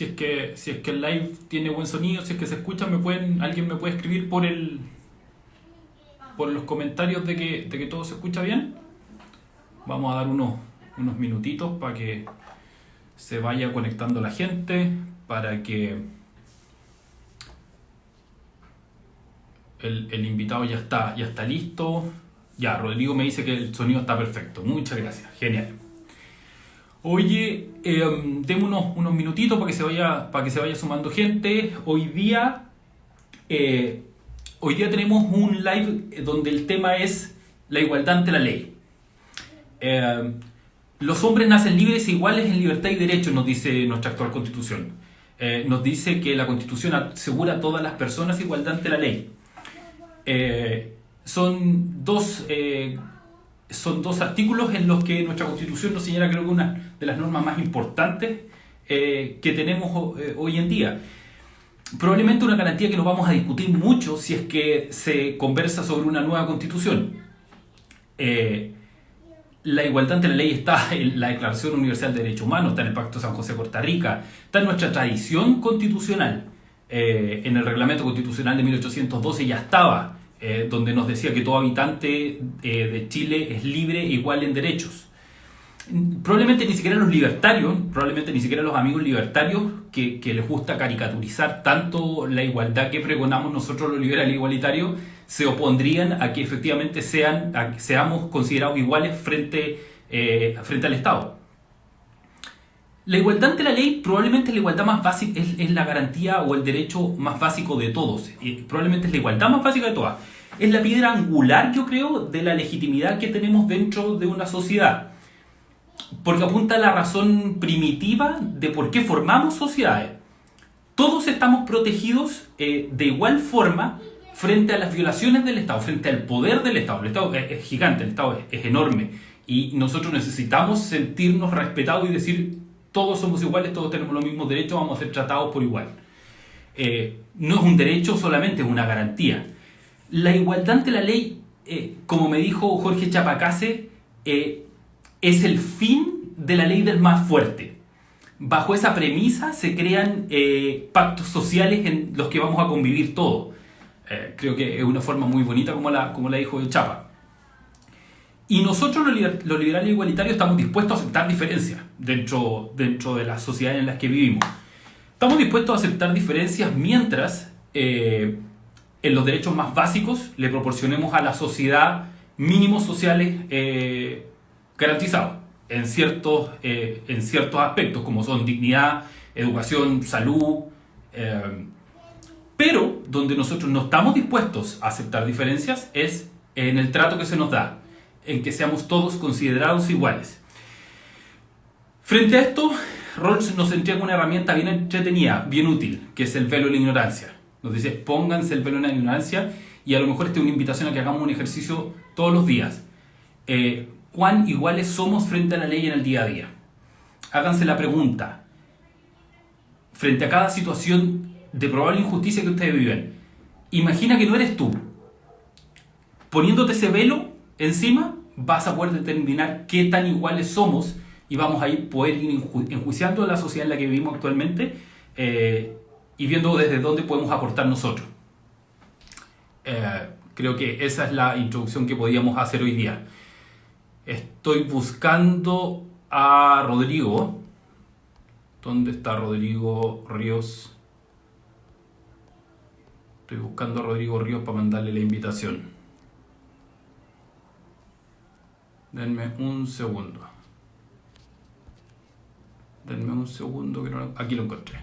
si es que el live tiene buen sonido, si es que se escucha, alguien me puede escribir por los comentarios de que todo se escucha bien. Vamos a dar unos minutitos para que se vaya conectando la gente, para que el invitado ya está listo. Ya, Rodrigo me dice que el sonido está perfecto. Muchas gracias, genial. Oye, démonos unos minutitos para que se vaya sumando gente. Hoy día tenemos un live donde el tema es la igualdad ante la ley. Los hombres nacen libres e iguales en libertad y derechos, nos dice nuestra actual Constitución. Nos dice que la Constitución asegura a todas las personas igualdad ante la ley. Son dos artículos en los que nuestra Constitución nos señala, creo que una de las normas más importantes que tenemos hoy en día. Probablemente una garantía que no vamos a discutir mucho si es que se conversa sobre una nueva Constitución. La igualdad ante la ley está en la Declaración Universal de Derechos Humanos, está en el Pacto de San José de Costa Rica, está en nuestra tradición constitucional. En el Reglamento Constitucional de 1812 ya estaba, donde nos decía que todo habitante de Chile es libre e igual en derechos. Probablemente ni siquiera los libertarios, probablemente ni siquiera los amigos libertarios que les gusta caricaturizar tanto la igualdad que pregonamos nosotros los liberales igualitarios, se opondrían a que efectivamente seamos considerados iguales frente al Estado. La igualdad ante la ley probablemente es la igualdad más básica, es la garantía o el derecho más básico de todos. Probablemente es la igualdad más básica de todas. Es la piedra angular, yo creo, de la legitimidad que tenemos dentro de una sociedad. Porque apunta a la razón primitiva de por qué formamos sociedades. Todos estamos protegidos de igual forma frente a las violaciones del Estado, frente al poder del Estado. El Estado es gigante, el Estado es enorme. Y nosotros necesitamos sentirnos respetados y decir: todos somos iguales, todos tenemos los mismos derechos, vamos a ser tratados por igual. No es un derecho solamente, es una garantía. La igualdad ante la ley, como me dijo Jorge Chapacase, es el fin de la ley del más fuerte. Bajo esa premisa se crean pactos sociales en los que vamos a convivir todos. Creo que es una forma muy bonita como la dijo Chapa. Y nosotros los liberales igualitarios estamos dispuestos a aceptar diferencias dentro de las sociedades en las que vivimos. Estamos dispuestos a aceptar diferencias mientras en los derechos más básicos le proporcionemos a la sociedad mínimos sociales garantizados en ciertos aspectos, como son dignidad, educación, salud. Pero donde nosotros no estamos dispuestos a aceptar diferencias es en el trato que se nos da, en que seamos todos considerados iguales. Frente a esto, Rawls nos entrega una herramienta bien entretenida, bien útil, que es el velo de la ignorancia. Nos dice: pónganse el velo de la ignorancia, y a lo mejor esta es una invitación a que hagamos un ejercicio todos los días. ¿Cuán iguales somos frente a la ley en el día a día? Háganse la pregunta, frente a cada situación de probable injusticia que ustedes viven, imagina que no eres tú. Poniéndote ese velo encima, vas a poder determinar qué tan iguales somos y vamos a poder ir enjuiciando la sociedad en la que vivimos actualmente y viendo desde dónde podemos aportar nosotros. Creo que esa es la introducción que podíamos hacer hoy día. Estoy buscando a Rodrigo. ¿Dónde está Rodrigo Ríos? Estoy buscando a Rodrigo Ríos para mandarle la invitación. Denme un segundo. Que no... Aquí lo encontré.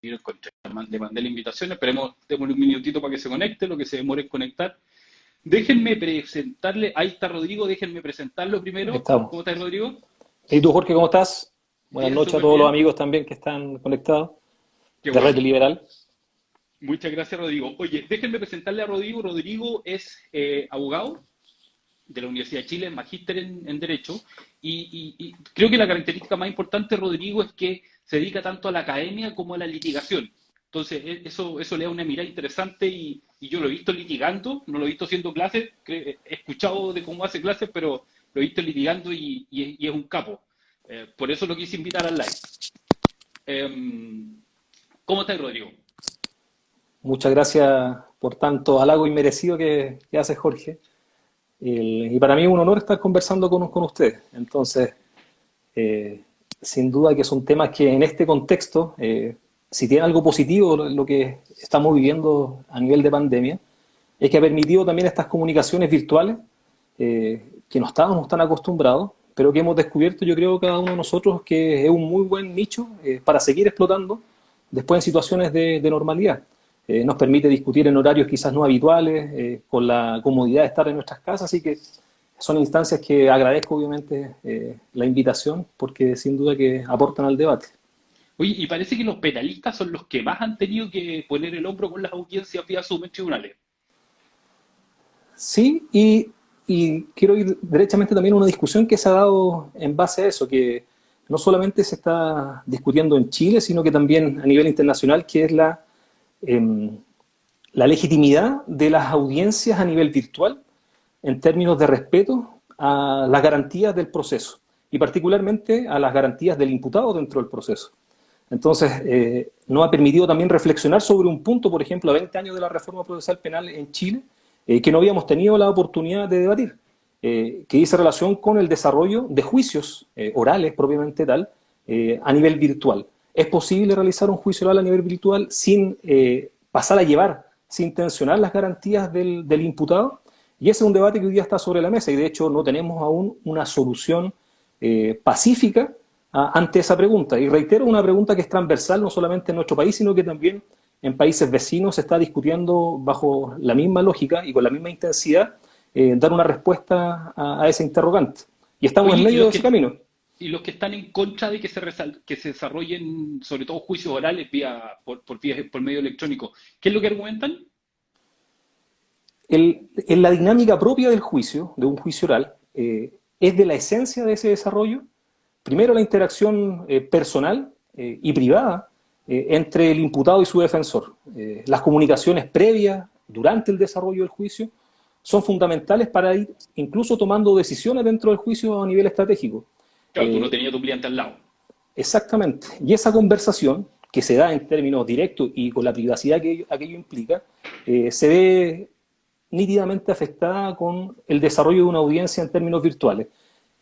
Le mandé la invitación. Esperemos, démosle un minutito para que se conecte, lo que se demore en conectar. Déjenme presentarle. Ahí está Rodrigo, déjenme presentarlo primero. Estamos. ¿Cómo estás, Rodrigo? ¿Y tú, Jorge, cómo estás? Buenas Bien, noches a súper todos bien. los amigos también que están conectados. Qué De bueno. Red Liberal. Muchas gracias, Rodrigo. Oye, déjenme presentarle a Rodrigo. Rodrigo es abogado de la Universidad de Chile, magíster en Derecho, y creo que la característica más importante de Rodrigo es que se dedica tanto a la academia como a la litigación. Entonces, eso le da una mirada interesante y yo lo he visto litigando, no lo he visto haciendo clases, he escuchado de cómo hace clases, pero lo he visto litigando y es un capo. Por eso lo quise invitar al live. ¿Cómo estás, Rodrigo? Muchas gracias por tanto halago inmerecido que hace Jorge. Y para mí es un honor estar conversando con ustedes. Entonces, eh, sin duda que son temas que en este contexto, si tiene algo positivo lo que estamos viviendo a nivel de pandemia, es que ha permitido también estas comunicaciones virtuales que no estábamos tan acostumbrados, pero que hemos descubierto, yo creo, cada uno de nosotros que es un muy buen nicho para seguir explotando después en situaciones de normalidad. Nos permite discutir en horarios quizás no habituales, con la comodidad de estar en nuestras casas, así que son instancias que agradezco obviamente la invitación porque sin duda que aportan al debate. Oye, y parece que los penalistas son los que más han tenido que poner el hombro con las audiencias vía Zoom en tribunales. Sí, y quiero ir derechamente también a una discusión que se ha dado en base a eso, que no solamente se está discutiendo en Chile, sino que también a nivel internacional, que es eh, la legitimidad de las audiencias a nivel virtual en términos de respeto a las garantías del proceso y particularmente a las garantías del imputado dentro del proceso. Entonces, nos ha permitido también reflexionar sobre un punto, por ejemplo, a 20 años de la reforma procesal penal en Chile, que no habíamos tenido la oportunidad de debatir, que dice relación con el desarrollo de juicios orales propiamente tal a nivel virtual. ¿Es posible realizar un juicio oral a nivel virtual sin pasar a llevar, sin tensionar las garantías del imputado? Y ese es un debate que hoy día está sobre la mesa y de hecho no tenemos aún una solución pacífica ante esa pregunta. Y reitero, una pregunta que es transversal no solamente en nuestro país, sino que también en países vecinos se está discutiendo bajo la misma lógica y con la misma intensidad dar una respuesta a ese interrogante. Y estamos Oye, en medio de ese camino. y los que están en contra de que que se desarrollen, sobre todo, juicios orales por medio electrónico, ¿qué es lo que argumentan? En la dinámica propia del juicio, de un juicio oral, es de la esencia de ese desarrollo, primero la interacción personal y privada entre el imputado y su defensor. Las comunicaciones previas, durante el desarrollo del juicio, son fundamentales para ir incluso tomando decisiones dentro del juicio a nivel estratégico. Claro, tú no tenías tu cliente al lado. Exactamente. Y esa conversación, que se da en términos directos y con la privacidad que aquello implica, se ve nítidamente afectada con el desarrollo de una audiencia en términos virtuales.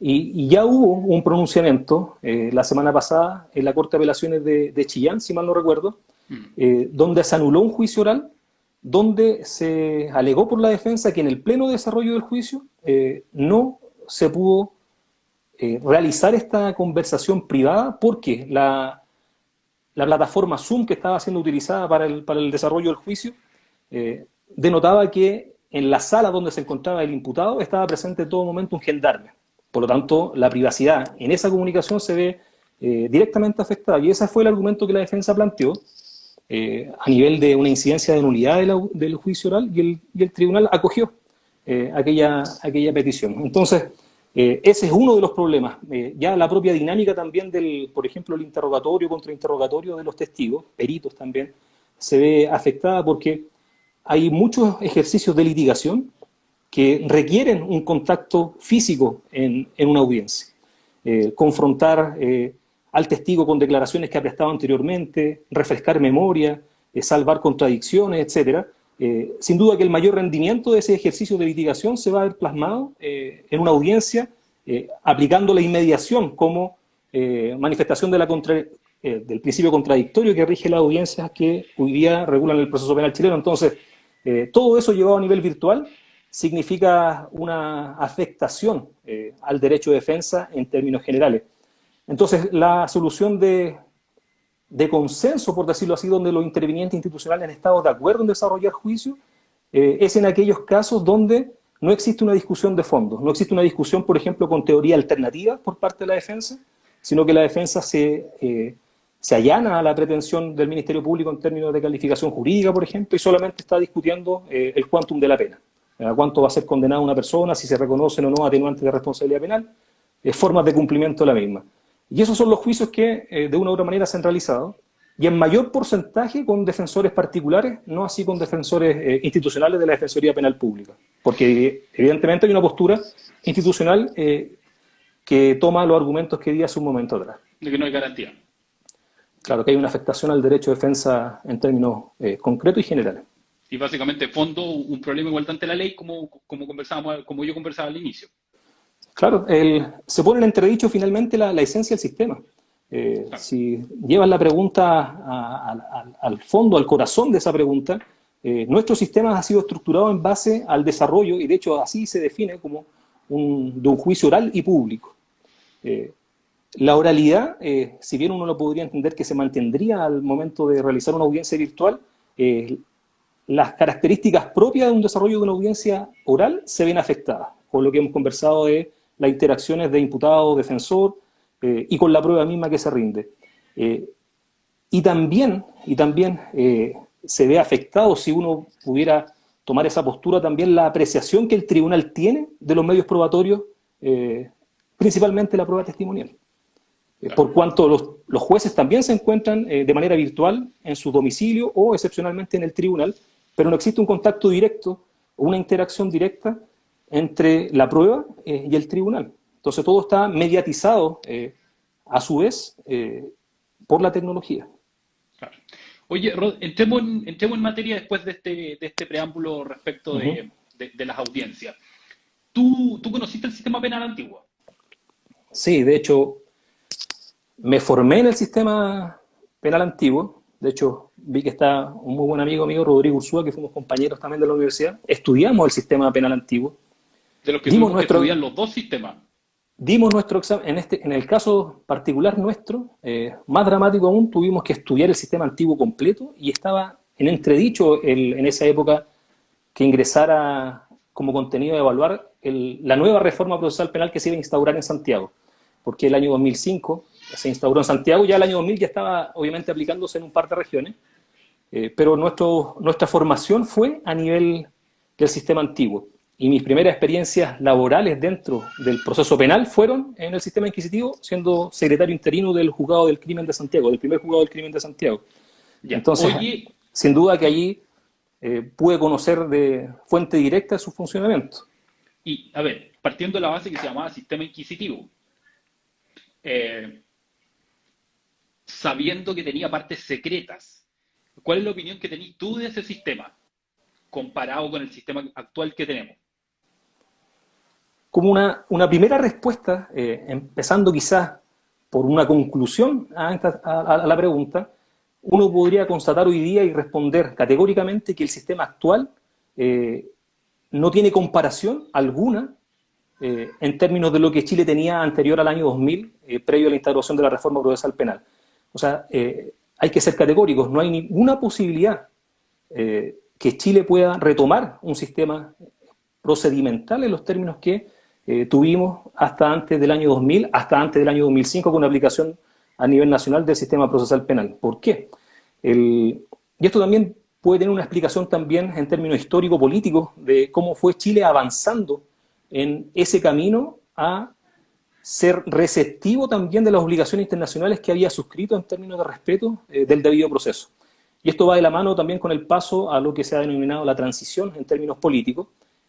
Y ya hubo un pronunciamiento la semana pasada en la Corte de Apelaciones de Chillán, si mal no recuerdo, donde se anuló un juicio oral, donde se alegó por la defensa que en el pleno desarrollo del juicio no se pudo realizar esta conversación privada porque la plataforma Zoom que estaba siendo utilizada para el desarrollo del juicio denotaba que en la sala donde se encontraba el imputado estaba presente en todo momento un gendarme. Por lo tanto, la privacidad en esa comunicación se ve directamente afectada. Y ese fue el argumento que la defensa planteó a nivel de una incidencia de nulidad del juicio oral y el tribunal acogió aquella petición. Entonces, ese es uno de los problemas. Ya la propia dinámica también por ejemplo, el interrogatorio, contrainterrogatorio de los testigos, peritos también, se ve afectada porque hay muchos ejercicios de litigación que requieren un contacto físico en una audiencia. Confrontar al testigo con declaraciones que ha prestado anteriormente, refrescar memoria, salvar contradicciones, etc. Sin duda que el mayor rendimiento de ese ejercicio de litigación se va a ver plasmado en una audiencia aplicando la inmediación como manifestación del principio contradictorio que rige las audiencias que hoy día regulan el proceso penal chileno. Entonces, todo eso llevado a nivel virtual significa una afectación al derecho de defensa en términos generales. Entonces, la solución de consenso, por decirlo así, donde los intervinientes institucionales han estado de acuerdo en desarrollar juicio, es en aquellos casos donde no existe una discusión de fondo, no existe una discusión, por ejemplo, con teoría alternativa por parte de la defensa, sino que la defensa se allana a la pretensión del Ministerio Público en términos de calificación jurídica, por ejemplo, y solamente está discutiendo el quantum de la pena. ¿A cuánto va a ser condenada una persona, si se reconocen o no atenuantes de responsabilidad penal? Formas de cumplimiento de la misma. Y esos son los juicios que de una u otra manera se han realizado, y en mayor porcentaje con defensores particulares, no así con defensores institucionales de la Defensoría Penal Pública. Porque evidentemente hay una postura institucional que toma los argumentos que di hace un momento atrás. De que no hay garantía. Claro que hay una afectación al derecho de defensa en términos concretos y generales. Y básicamente, fondo, un problema igual ante la ley, como conversábamos, como yo conversaba al inicio. Claro, se pone en entredicho finalmente la esencia del sistema. Claro. Si llevas la pregunta al fondo, al corazón de esa pregunta, nuestro sistema ha sido estructurado en base al desarrollo, y de hecho así se define como de un juicio oral y público. La oralidad, si bien uno lo podría entender que se mantendría al momento de realizar una audiencia virtual, las características propias de un desarrollo de una audiencia oral se ven afectadas, con lo que hemos conversado de las interacciones de imputado-defensor y con la prueba misma que se rinde. Y también se ve afectado, si uno pudiera tomar esa postura, también la apreciación que el tribunal tiene de los medios probatorios, principalmente la prueba testimonial. Por cuanto los jueces también se encuentran de manera virtual en su domicilio o excepcionalmente en el tribunal, pero no existe un contacto directo o una interacción directa entre la prueba y el tribunal. Entonces todo está mediatizado a su vez por la tecnología. Claro. Oye, Rod, entremos en materia después de este preámbulo respecto de las audiencias. ¿Tú conociste el sistema penal antiguo? Sí, de hecho, me formé en el sistema penal antiguo. De hecho, vi que está un muy buen amigo mío, Rodrigo Ursúa, que fuimos compañeros también de la universidad. Estudiamos el sistema penal antiguo. De los que tuvimos que estudiar los dos sistemas. Dimos nuestro examen, en el caso particular nuestro, más dramático aún, tuvimos que estudiar el sistema antiguo completo y estaba en entredicho en esa época que ingresara como contenido de evaluar la nueva reforma procesal penal que se iba a instaurar en Santiago, porque el año 2005 se instauró en Santiago, ya el año 2000 ya estaba obviamente aplicándose en un par de regiones, pero nuestra formación fue a nivel del sistema antiguo. Y mis primeras experiencias laborales dentro del proceso penal fueron en el sistema inquisitivo, siendo secretario interino del Juzgado del Crimen de Santiago, del primer Juzgado del Crimen de Santiago. Ya. Entonces, sin duda que allí pude conocer de fuente directa su funcionamiento. Y, a ver, partiendo de la base que se llamaba sistema inquisitivo, sabiendo que tenía partes secretas, ¿cuál es la opinión que tenés tú de ese sistema comparado con el sistema actual que tenemos? Como una primera respuesta, empezando quizás por una conclusión a la pregunta, uno podría constatar hoy día y responder categóricamente que el sistema actual no tiene comparación alguna en términos de lo que Chile tenía anterior al año 2000, previo a la instauración de la reforma procesal penal. O sea, hay que ser categóricos, no hay ninguna posibilidad que Chile pueda retomar un sistema procedimental en los términos que tuvimos hasta antes del año 2000, hasta antes del año 2005, con una aplicación a nivel nacional del sistema procesal penal. ¿Por qué? Y esto también puede tener una explicación también en términos histórico-políticos de cómo fue Chile avanzando en ese camino a ser receptivo también de las obligaciones internacionales que había suscrito en términos de respeto del debido proceso. Y esto va de la mano también con el paso a lo que se ha denominado la transición en términos políticos,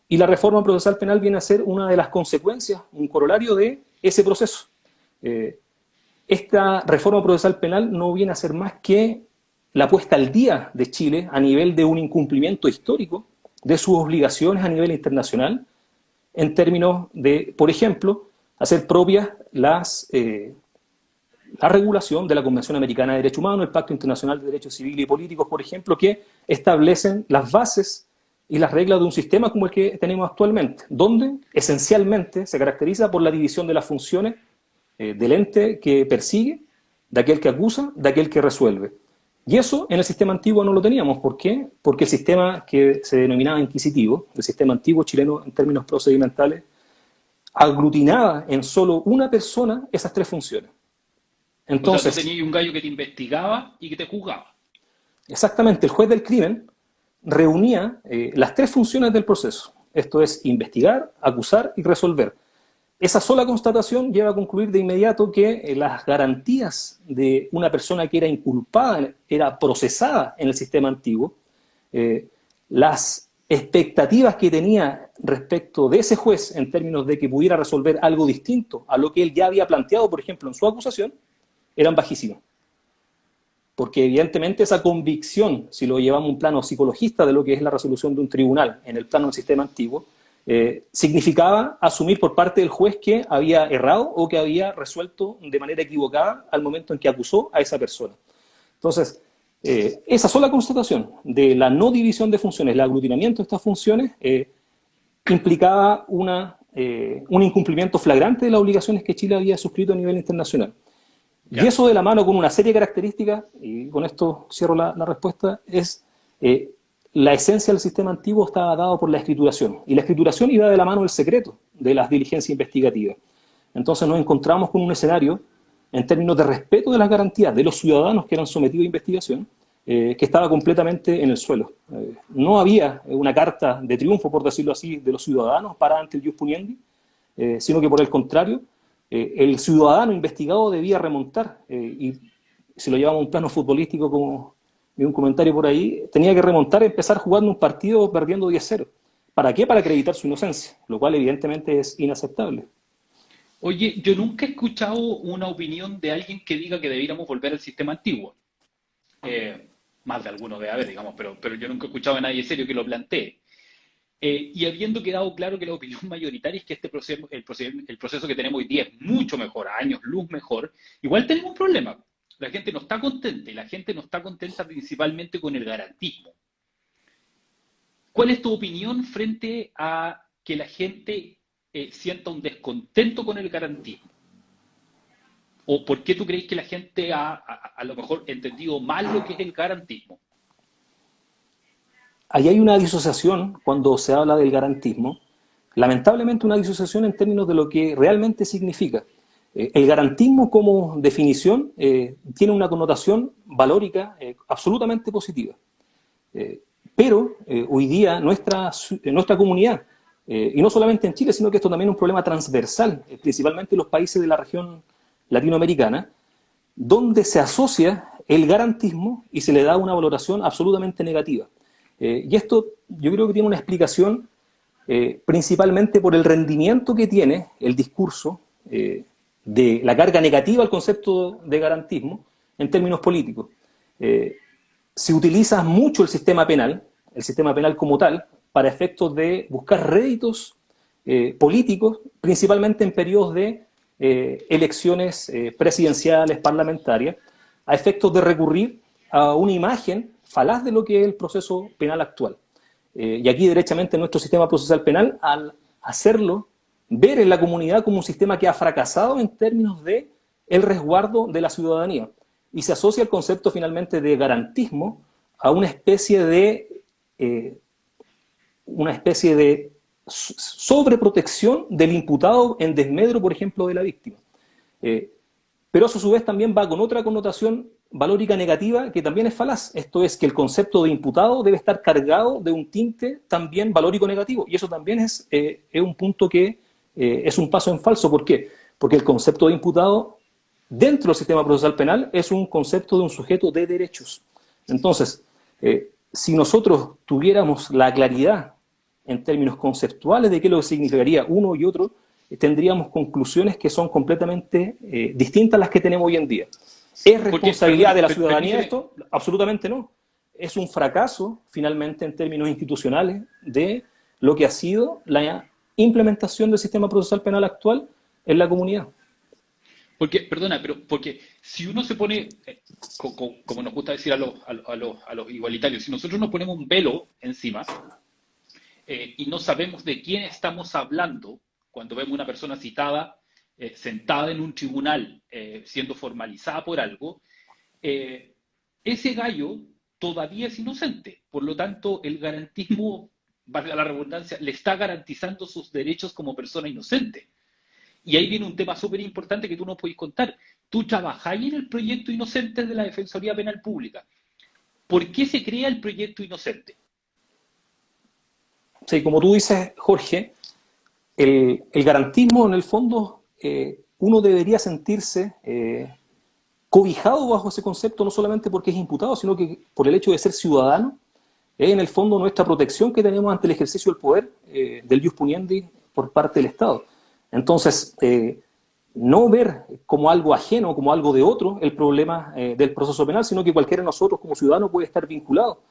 y la reforma procesal penal viene a ser una de las consecuencias, un corolario de ese proceso. Esta reforma procesal penal no viene a ser más que la puesta al día de Chile a nivel de un incumplimiento histórico de sus obligaciones a nivel internacional, en términos de, por ejemplo, hacer propias la regulación de la Convención Americana de Derechos Humanos, el Pacto Internacional de Derechos Civiles y Políticos, por ejemplo, que establecen las bases y las reglas de un sistema como el que tenemos actualmente, donde esencialmente se caracteriza por la división de las funciones del ente que persigue, de aquel que acusa, de aquel que resuelve. Y eso en el sistema antiguo no lo teníamos. ¿Por qué? Porque el sistema que se denominaba inquisitivo, el sistema antiguo chileno en términos procedimentales, aglutinaba en solo una persona esas tres funciones. Entonces, o sea, tú tenías un gallo que te investigaba y que te juzgaba. Exactamente, el juez del crimen reunía las tres funciones del proceso. Esto es investigar, acusar y resolver. Esa sola constatación lleva a concluir de inmediato que las garantías de una persona que era inculpada, era procesada en el sistema antiguo, las expectativas que tenía respecto de ese juez en términos de que pudiera resolver algo distinto a lo que él ya había planteado, por ejemplo, en su acusación, eran bajísimas. porque evidentemente esa convicción, si lo llevamos a un plano psicologista de lo que es la resolución de un tribunal en el plano del sistema antiguo, significaba asumir por parte del juez que había errado o que había resuelto de manera equivocada al momento en que acusó a esa persona. Entonces, esa sola constatación de la no división de funciones, el aglutinamiento de estas funciones, implicaba un incumplimiento flagrante de las obligaciones que Chile había suscrito a nivel internacional. Ya. Y eso de la mano con una serie de características, y con esto cierro la respuesta, es la esencia del sistema antiguo estaba dado por la escrituración. Y la escrituración iba de la mano del secreto de las diligencias investigativas. Entonces nos encontramos con un escenario, en términos de respeto de las garantías de los ciudadanos que eran sometidos a investigación, que estaba completamente en el suelo. No había una carta de triunfo, por decirlo así, de los ciudadanos para ante el ius puniendi, sino que por el contrario, el ciudadano investigado debía remontar, y si lo llevamos a un plano futbolístico, como vi un comentario por ahí, tenía que remontar y empezar jugando un partido perdiendo 10-0. ¿Para qué? Para acreditar su inocencia, lo cual evidentemente es inaceptable. Oye, yo nunca he escuchado una opinión de alguien que diga que debiéramos volver al sistema antiguo. Más de alguno debe haber, digamos, pero yo nunca he escuchado a nadie serio que lo plantee. Y habiendo quedado claro que la opinión mayoritaria es que el proceso que tenemos hoy día es mucho mejor, a años luz mejor, igual tenemos un problema. La gente no está contenta y la gente no está contenta principalmente con el garantismo. ¿Cuál es tu opinión frente a que la gente sienta un descontento con el garantismo? ¿O por qué tú crees que la gente a lo mejor entendido mal lo que es el garantismo? Ahí hay una disociación cuando se habla del garantismo, lamentablemente una disociación en términos de lo que realmente significa. El garantismo como definición tiene una connotación valórica absolutamente positiva. Pero hoy día nuestra comunidad, y no solamente en Chile, sino que esto también es un problema transversal, principalmente en los países de la región latinoamericana, donde se asocia el garantismo y se le da una valoración absolutamente negativa. Y esto yo creo que tiene una explicación principalmente por el rendimiento que tiene el discurso de la carga negativa al concepto de garantismo en términos políticos. Se utiliza mucho el sistema penal como tal, para efectos de buscar réditos políticos, principalmente en periodos de elecciones presidenciales, parlamentarias, a efectos de recurrir a una imagen falaz de lo que es el proceso penal actual. Y aquí, derechamente, nuestro sistema procesal penal, al hacerlo ver en la comunidad como un sistema que ha fracasado en términos de el resguardo de la ciudadanía. Y se asocia el concepto, finalmente, de garantismo a una especie de sobreprotección del imputado en desmedro, por ejemplo, de la víctima. Pero eso a su vez también va con otra connotación valórica negativa que también es falaz. Esto es que el concepto de imputado debe estar cargado de un tinte también valórico negativo. Y eso también es un punto que es un paso en falso. ¿Por qué? Porque el concepto de imputado dentro del sistema procesal penal es un concepto de un sujeto de derechos. Entonces, si nosotros tuviéramos la claridad en términos conceptuales de qué es lo que significaría uno y otro, tendríamos conclusiones que son completamente distintas a las que tenemos hoy en día. ¿Es responsabilidad de la ciudadanía esto? Absolutamente no. Es un fracaso, finalmente, en términos institucionales, de lo que ha sido la implementación del sistema procesal penal actual en la comunidad. Porque si uno se pone, como nos gusta decir a los igualitarios, si nosotros nos ponemos un velo encima y no sabemos de quién estamos hablando, cuando vemos una persona citada, sentada en un tribunal, siendo formalizada por algo, ese gallo todavía es inocente. Por lo tanto, el garantismo, valga la redundancia, le está garantizando sus derechos como persona inocente. Y ahí viene un tema súper importante que tú nos podés contar. Tú trabajáis en el proyecto Inocentes de la Defensoría Penal Pública. ¿Por qué se crea el proyecto Inocente? Sí, como tú dices, Jorge, el garantismo, en el fondo, uno debería sentirse cobijado bajo ese concepto, no solamente porque es imputado, sino que por el hecho de ser ciudadano, es en el fondo nuestra protección que tenemos ante el ejercicio del poder del ius puniendi por parte del Estado. Entonces, no ver como algo ajeno, como algo de otro, el problema del proceso penal, sino que cualquiera de nosotros como ciudadano puede estar vinculado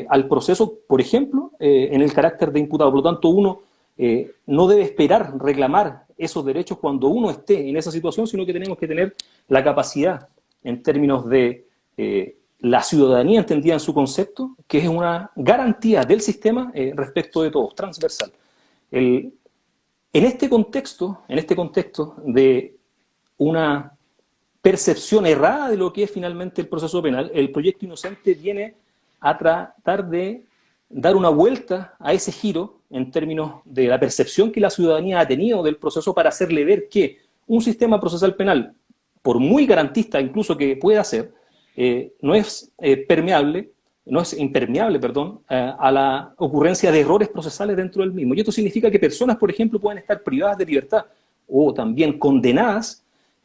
al proceso, por ejemplo, en el carácter de imputado. Por lo tanto, uno no debe esperar reclamar esos derechos cuando uno esté en esa situación, sino que tenemos que tener la capacidad en términos de la ciudadanía entendida en su concepto, que es una garantía del sistema respecto de todos, transversal. En este contexto de una percepción errada de lo que es finalmente el proceso penal, el proyecto Inocente viene a tratar de dar una vuelta a ese giro en términos de la percepción que la ciudadanía ha tenido del proceso, para hacerle ver que un sistema procesal penal, por muy garantista incluso que pueda ser, no es impermeable, a la ocurrencia de errores procesales dentro del mismo. Y esto significa que personas, por ejemplo, pueden estar privadas de libertad o también condenadas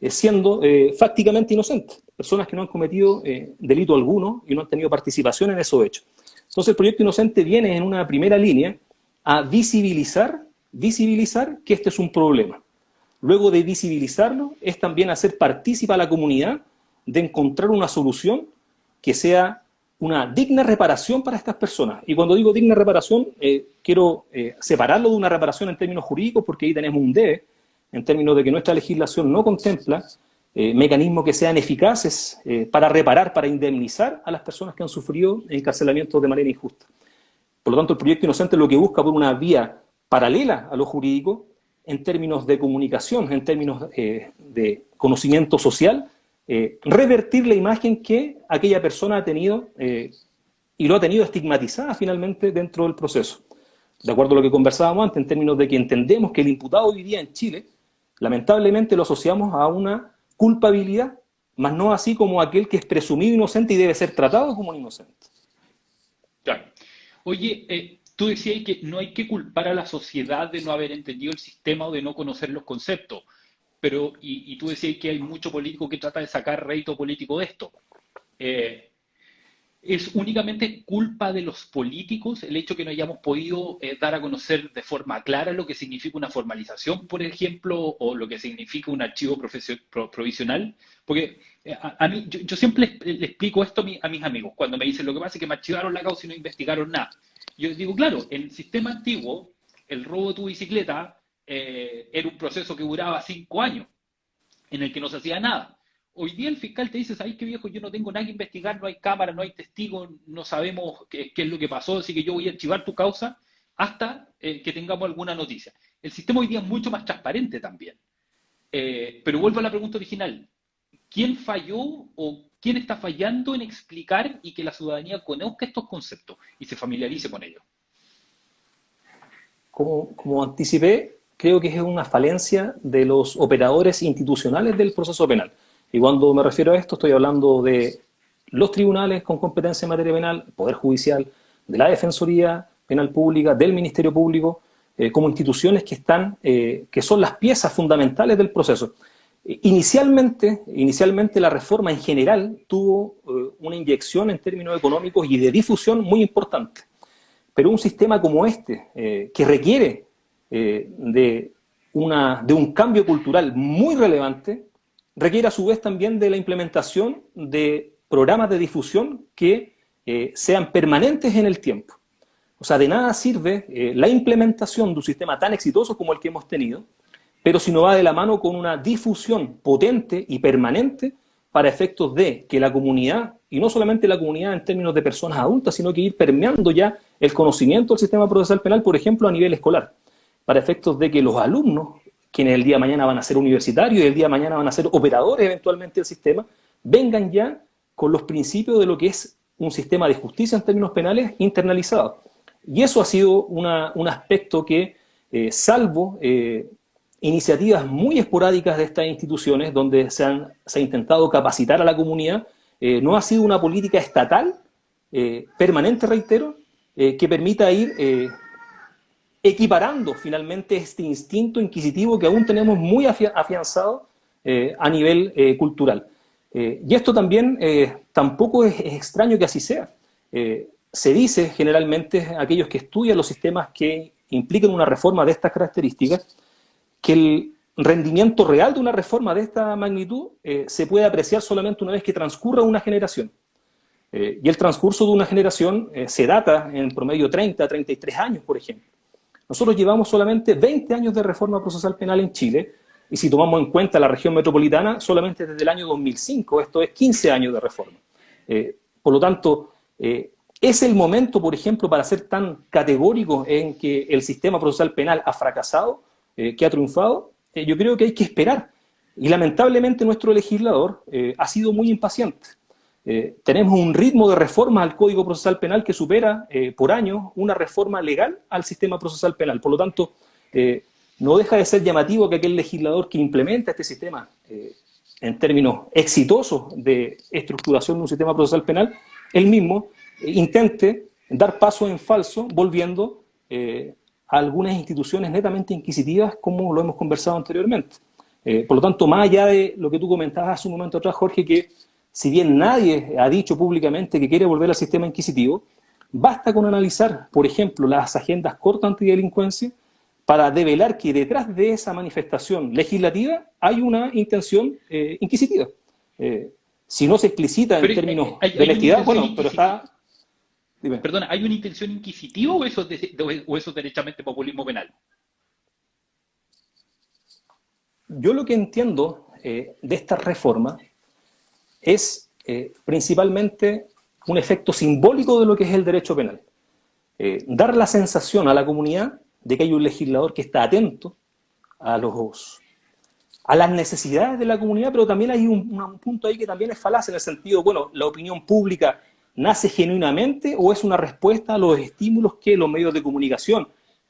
siendo fácticamente inocentes, personas que no han cometido delito alguno y no han tenido participación en esos hechos. Entonces el proyecto Inocente viene en una primera línea a visibilizar que este es un problema. Luego de visibilizarlo, es también hacer partícipe a la comunidad de encontrar una solución que sea una digna reparación para estas personas. Y cuando digo digna reparación, quiero separarlo de una reparación en términos jurídicos, porque ahí tenemos un debe, en términos de que nuestra legislación no contempla mecanismos que sean eficaces para reparar, para indemnizar a las personas que han sufrido encarcelamientos de manera injusta. Por lo tanto, el proyecto Inocente lo que busca por una vía paralela a lo jurídico, en términos de comunicación, en términos de conocimiento social, revertir la imagen que aquella persona ha tenido y lo ha tenido estigmatizada finalmente dentro del proceso. De acuerdo a lo que conversábamos antes, en términos de que entendemos que el imputado hoy día en Chile, lamentablemente lo asociamos a una culpabilidad, más no así como aquel que es presumido inocente y debe ser tratado como un inocente. Claro. Oye, tú decías que no hay que culpar a la sociedad de no haber entendido el sistema o de no conocer los conceptos, pero, y tú decías que hay mucho político que trata de sacar rédito político de esto. ¿Es únicamente culpa de los políticos el hecho que no hayamos podido dar a conocer de forma clara lo que significa una formalización, por ejemplo, o lo que significa un archivo provisional? Porque a mí, yo siempre le explico esto a mis amigos cuando me dicen lo que pasa es que me archivaron la causa y no investigaron nada. Yo digo, claro, en el sistema antiguo, el robo de tu bicicleta era un proceso que duraba 5 años, en el que no se hacía nada. Hoy día el fiscal te dice, ¿sabes qué, viejo? Yo no tengo nada que investigar, no hay cámara, no hay testigos, no sabemos qué es lo que pasó, así que yo voy a archivar tu causa hasta que tengamos alguna noticia. El sistema hoy día es mucho más transparente también. Pero vuelvo a la pregunta original. ¿Quién falló o quién está fallando en explicar y que la ciudadanía conozca estos conceptos y se familiarice con ellos? Como anticipé, creo que es una falencia de los operadores institucionales del proceso penal. Y cuando me refiero a esto, estoy hablando de los tribunales con competencia en materia penal, el Poder Judicial, de la Defensoría Penal Pública, del Ministerio Público, como instituciones que son las piezas fundamentales del proceso. Inicialmente la reforma en general tuvo una inyección en términos económicos y de difusión muy importante. Pero un sistema como este, que requiere de un cambio cultural muy relevante, requiere a su vez también de la implementación de programas de difusión que sean permanentes en el tiempo. O sea, de nada sirve la implementación de un sistema tan exitoso como el que hemos tenido, pero si no va de la mano con una difusión potente y permanente para efectos de que la comunidad, y no solamente la comunidad en términos de personas adultas, sino que ir permeando ya el conocimiento del sistema procesal penal, por ejemplo, a nivel escolar, para efectos de que los alumnos, quienes el día de mañana van a ser universitarios y el día de mañana van a ser operadores eventualmente del sistema, vengan ya con los principios de lo que es un sistema de justicia en términos penales internalizado. Y eso ha sido un aspecto que, salvo iniciativas muy esporádicas de estas instituciones donde se ha intentado capacitar a la comunidad, no ha sido una política estatal permanente, reitero, que permita ir equiparando finalmente este instinto inquisitivo que aún tenemos muy afianzado a nivel cultural. Y esto también tampoco es extraño que así sea. Se dice generalmente a aquellos que estudian los sistemas que implican una reforma de estas características que rendimiento real de una reforma de esta magnitud se puede apreciar solamente una vez que transcurra una generación. Y el transcurso de una generación se data en promedio 30 a 33 años, por ejemplo. Nosotros llevamos solamente 20 años de reforma procesal penal en Chile, y si tomamos en cuenta la región metropolitana, solamente desde el año 2005, esto es 15 años de reforma. Por lo tanto, ¿es el momento, por ejemplo, para ser tan categórico en que el sistema procesal penal ha fracasado, que ha triunfado? Yo creo que hay que esperar. Y lamentablemente nuestro legislador ha sido muy impaciente. Tenemos un ritmo de reforma al Código Procesal Penal que supera por año una reforma legal al sistema procesal penal. Por lo tanto, no deja de ser llamativo que aquel legislador que implementa este sistema en términos exitosos de estructuración de un sistema procesal penal, él mismo intente dar paso en falso, volviendo a algunas instituciones netamente inquisitivas, como lo hemos conversado anteriormente. Por lo tanto, más allá de lo que tú comentabas hace un momento atrás, Jorge, que si bien nadie ha dicho públicamente que quiere volver al sistema inquisitivo, basta con analizar, por ejemplo, las agendas cortas antidelincuencia para develar que detrás de esa manifestación legislativa hay una intención inquisitiva. Si no se explicita en términos de honestidad, bueno, pero está... Dime. Perdona, ¿hay una intención inquisitiva o eso es derechamente populismo penal? Yo lo que entiendo de esta reforma es principalmente un efecto simbólico de lo que es el derecho penal. Dar la sensación a la comunidad de que hay un legislador que está atento a las necesidades de la comunidad, pero también hay un punto ahí que también es falaz en el sentido, bueno, la opinión pública nace genuinamente o es una respuesta a los estímulos que los medios de comunicación,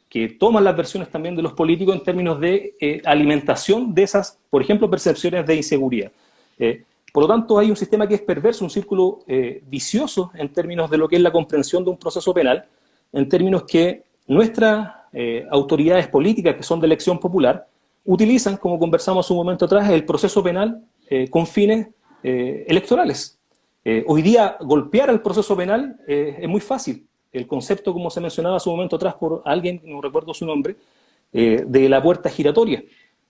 que toman las versiones también de los políticos en términos de alimentación de esas, por ejemplo, percepciones de inseguridad. Por lo tanto, hay un sistema que es perverso, un círculo vicioso en términos de lo que es la comprensión de un proceso penal, en términos que nuestras autoridades políticas, que son de elección popular, utilizan, como conversamos un momento atrás, el proceso penal con fines electorales. Hoy día, golpear el proceso penal es muy fácil. El concepto, como se mencionaba hace un momento atrás por alguien, no recuerdo su nombre, de la puerta giratoria.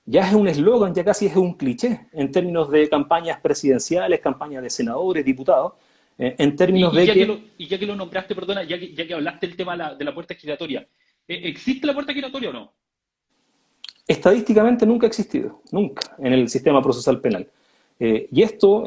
Ya es un eslogan, ya casi es un cliché en términos de campañas presidenciales, campañas de senadores, diputados, en términos de que... Y ya que lo nombraste, perdona, ya que hablaste del tema de la puerta giratoria, ¿existe la puerta giratoria o no? Estadísticamente nunca ha existido, nunca, en el sistema procesal penal. Y esto,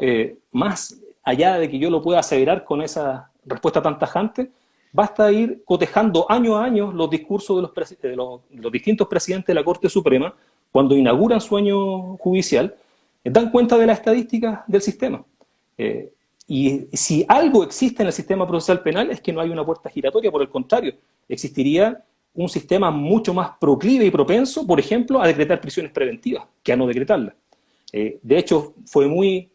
más allá de que yo lo pueda aseverar con esa respuesta tan tajante, basta ir cotejando año a año los discursos de los distintos presidentes de la Corte Suprema cuando inauguran su año judicial, dan cuenta de las estadísticas del sistema. Y si algo existe en el sistema procesal penal es que no hay una puerta giratoria, por el contrario, existiría un sistema mucho más proclive y propenso, por ejemplo, a decretar prisiones preventivas, que a no decretarlas. De hecho, fue muy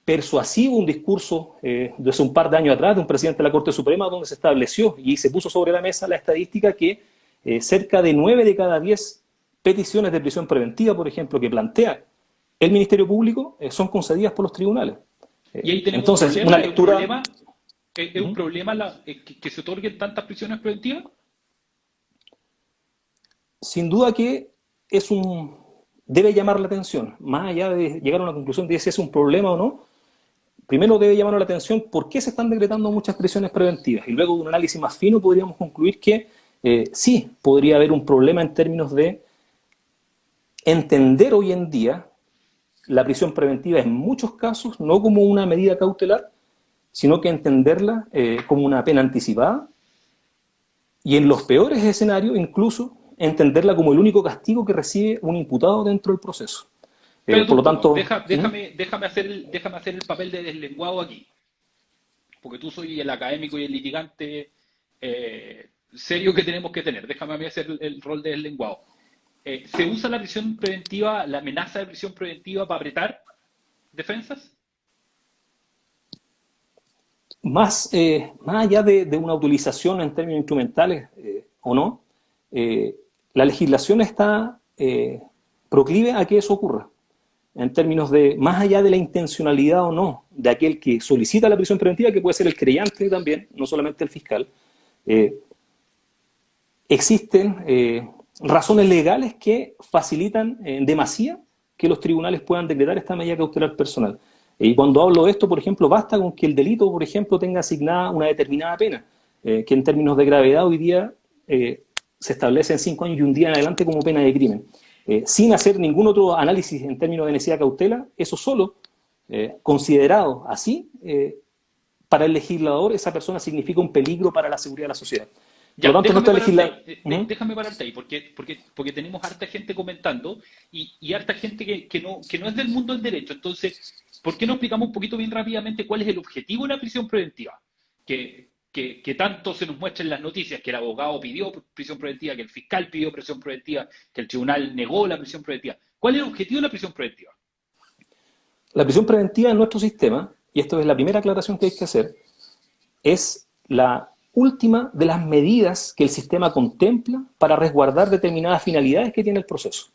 persuasivo un discurso de hace un par de años atrás de un presidente de la Corte Suprema donde se estableció y se puso sobre la mesa la estadística que cerca de 9 de cada 10 peticiones de prisión preventiva, por ejemplo, que plantea el Ministerio Público, son concedidas por los tribunales. Y ahí tenemos entonces, un problema, una lectura... ¿Es un problema que se otorguen tantas prisiones preventivas? Sin duda que debe llamar la atención, más allá de llegar a una conclusión de si es un problema o no. Primero debe llamar la atención por qué se están decretando muchas prisiones preventivas y luego de un análisis más fino podríamos concluir que sí podría haber un problema en términos de entender hoy en día la prisión preventiva en muchos casos no como una medida cautelar, sino que entenderla como una pena anticipada y en los peores escenarios incluso entenderla como el único castigo que recibe un imputado dentro del proceso. Por lo tanto... Déjame hacer el papel de deslenguado aquí, porque tú soy el académico y el litigante serio que tenemos que tener. Déjame a mí hacer el rol de deslenguado. ¿Se usa la prisión preventiva, la amenaza de prisión preventiva para apretar defensas? Más allá de una utilización en términos instrumentales o no, la legislación está proclive a que eso ocurra. En términos de, más allá de la intencionalidad o no de aquel que solicita la prisión preventiva, que puede ser el creyente también, no solamente el fiscal, existen razones legales que facilitan en demasía que los tribunales puedan decretar esta medida cautelar personal. Y cuando hablo de esto, por ejemplo, basta con que el delito, por ejemplo, tenga asignada una determinada pena, que en términos de gravedad hoy día se establece en 5 años y un día en adelante como pena de crimen. Sin hacer ningún otro análisis en términos de necesidad de cautela, eso solo, considerado así, para el legislador esa persona significa un peligro para la seguridad de la sociedad. Ya, Por lo tanto, no está legislado. déjame pararte ahí, porque tenemos harta gente comentando y harta gente que no es del mundo del derecho. Entonces, ¿por qué no explicamos un poquito bien rápidamente cuál es el objetivo de la prisión preventiva? Que tanto se nos muestra en las noticias, que el abogado pidió prisión preventiva, que el fiscal pidió prisión preventiva, que el tribunal negó la prisión preventiva. ¿Cuál es el objetivo de la prisión preventiva? La prisión preventiva en nuestro sistema, y esto es la primera aclaración que hay que hacer, es la última de las medidas que el sistema contempla para resguardar determinadas finalidades que tiene el proceso.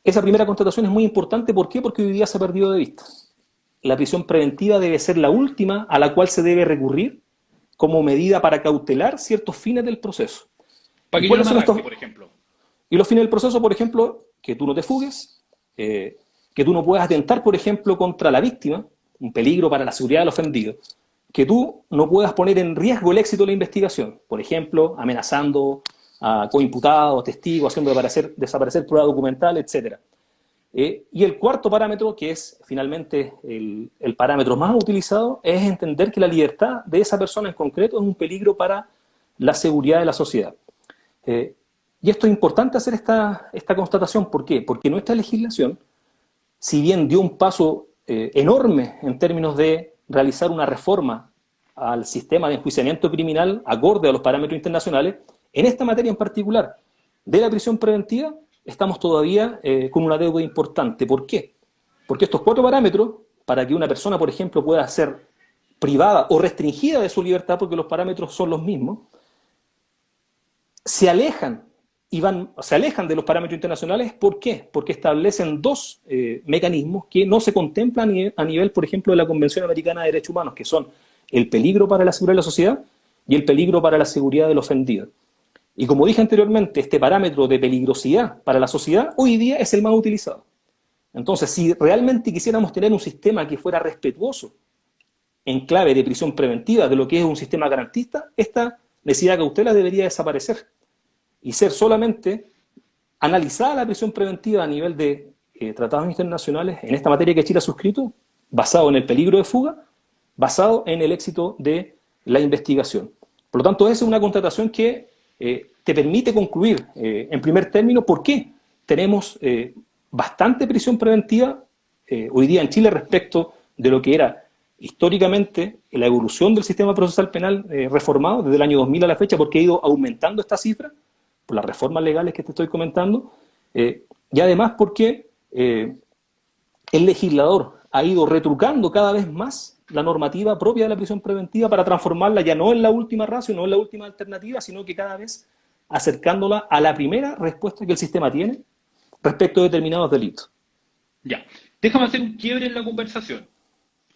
Esa primera constatación es muy importante. ¿Por qué? Porque hoy día se ha perdido de vista. La prisión preventiva debe ser la última a la cual se debe recurrir como medida para cautelar ciertos fines del proceso. ¿Para que yo no me arranque, por ejemplo? Y los fines del proceso, por ejemplo, que tú no te fugues, que tú no puedas atentar, por ejemplo, contra la víctima, un peligro para la seguridad del ofendido, que tú no puedas poner en riesgo el éxito de la investigación, por ejemplo, amenazando a coimputados, testigos, haciendo desaparecer prueba documental, etc. Y el cuarto parámetro, que es finalmente el parámetro más utilizado, es entender que la libertad de esa persona en concreto es un peligro para la seguridad de la sociedad. Y esto es importante hacer esta constatación. ¿Por qué? Porque nuestra legislación, si bien dio un paso enorme en términos de realizar una reforma al sistema de enjuiciamiento criminal acorde a los parámetros internacionales, en esta materia en particular de la prisión preventiva estamos todavía con una deuda importante. ¿Por qué? Porque estos 4 parámetros, para que una persona, por ejemplo, pueda ser privada o restringida de su libertad, porque los parámetros son los mismos, se alejan de los parámetros internacionales. ¿Por qué? Porque establecen 2 mecanismos que no se contemplan a nivel, por ejemplo, de la Convención Americana de Derechos Humanos, que son el peligro para la seguridad de la sociedad y el peligro para la seguridad del ofendido. Y como dije anteriormente, este parámetro de peligrosidad para la sociedad hoy día es el más utilizado. Entonces, si realmente quisiéramos tener un sistema que fuera respetuoso en clave de prisión preventiva de lo que es un sistema garantista, esta necesidad de cautela debería desaparecer y ser solamente analizada la prisión preventiva a nivel de tratados internacionales en esta materia que Chile ha suscrito, basado en el peligro de fuga, basado en el éxito de la investigación. Por lo tanto, esa es una constatación que te permite concluir, en primer término, por qué tenemos bastante prisión preventiva hoy día en Chile respecto de lo que era históricamente la evolución del sistema procesal penal reformado desde el año 2000 a la fecha, porque ha ido aumentando esta cifra por las reformas legales que te estoy comentando, y además porque el legislador ha ido retrucando cada vez más la normativa propia de la prisión preventiva para transformarla ya no en la última ratio, no en la última alternativa, sino que cada vez acercándola a la primera respuesta que el sistema tiene respecto a determinados delitos. Ya, déjame hacer un quiebre en la conversación.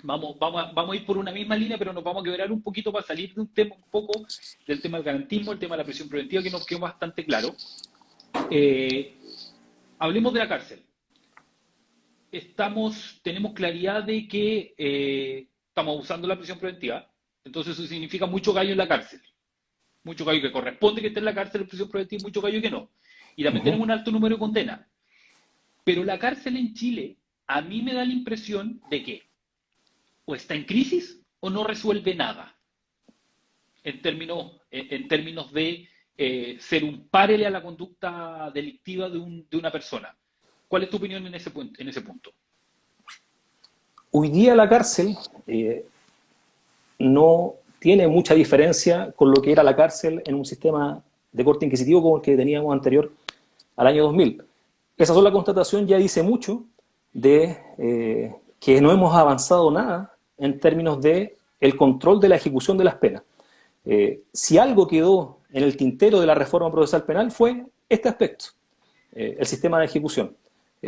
Vamos a ir por una misma línea, pero nos vamos a quebrar un poquito para salir de un tema un poco del tema del garantismo, el tema de la prisión preventiva, que nos quedó bastante claro. Hablemos de la cárcel. Tenemos claridad de que estamos usando la prisión preventiva, entonces eso significa mucho gallo en la cárcel. Mucho gallo que corresponde que esté en la cárcel en prisión preventiva, mucho gallo que no. Y también tenemos un alto número de condenas. Pero la cárcel en Chile, a mí me da la impresión de que o está en crisis o no resuelve nada. En términos de ser un párele a la conducta delictiva de una persona. ¿Cuál es tu opinión en ese punto? Hoy día la cárcel no tiene mucha diferencia con lo que era la cárcel en un sistema de corte inquisitivo como el que teníamos anterior al año 2000. Esa sola constatación ya dice mucho de que no hemos avanzado nada en términos de el control de la ejecución de las penas. Si algo quedó en el tintero de la reforma procesal penal fue este aspecto, el sistema de ejecución.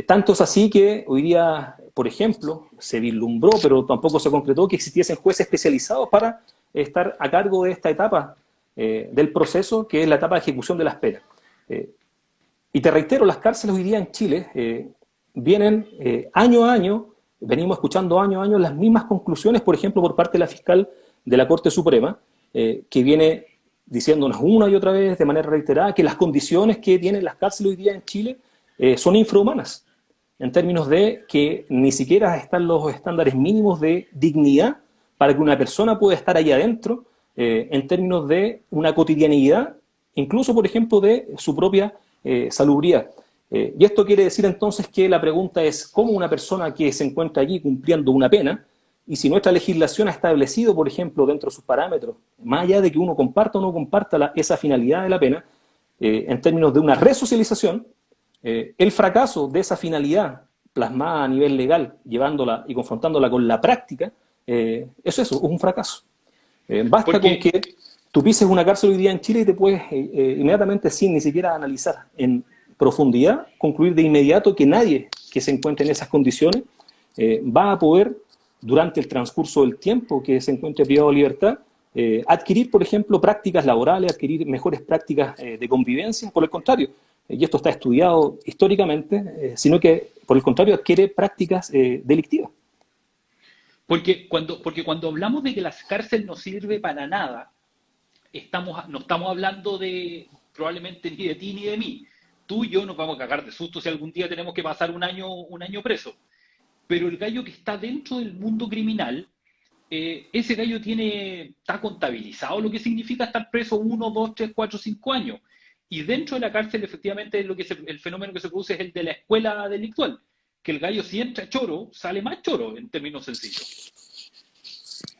Tanto es así que hoy día, por ejemplo, se vislumbró, pero tampoco se concretó, que existiesen jueces especializados para estar a cargo de esta etapa del proceso, que es la etapa de ejecución de las penas. Y te reitero, las cárceles hoy día en Chile vienen año a año, venimos escuchando año a año las mismas conclusiones, por ejemplo, por parte de la fiscal de la Corte Suprema, que viene diciéndonos una y otra vez de manera reiterada que las condiciones que tienen las cárceles hoy día en Chile son infrahumanas, en términos de que ni siquiera están los estándares mínimos de dignidad para que una persona pueda estar ahí adentro, en términos de una cotidianidad, incluso, por ejemplo, de su propia salubridad. Y esto quiere decir entonces que la pregunta es cómo una persona que se encuentra allí cumpliendo una pena, y si nuestra legislación ha establecido, por ejemplo, dentro de sus parámetros, más allá de que uno comparta o no comparta esa finalidad de la pena, en términos de una resocialización, el fracaso de esa finalidad plasmada a nivel legal, llevándola y confrontándola con la práctica, eso es un fracaso. Basta con que tú pises una cárcel hoy día en Chile y te puedes inmediatamente, sin ni siquiera analizar en profundidad, concluir de inmediato que nadie que se encuentre en esas condiciones va a poder, durante el transcurso del tiempo que se encuentre privado de libertad, adquirir, por ejemplo, prácticas laborales, adquirir mejores prácticas de convivencia. Por el contrario, y esto está estudiado históricamente, sino que, por el contrario, adquiere prácticas delictivas. Porque cuando hablamos de que las cárceles no sirve para nada, no estamos hablando de probablemente ni de ti ni de mí. Tú y yo nos vamos a cagar de susto si algún día tenemos que pasar un año preso. Pero el gallo que está dentro del mundo criminal, ese gallo está contabilizado lo que significa estar preso 1, 2, 3, 4, 5 años. Y dentro de la cárcel, efectivamente, el fenómeno que se produce es el de la escuela delictual. Que el gallo, si entra choro, sale más choro, en términos sencillos.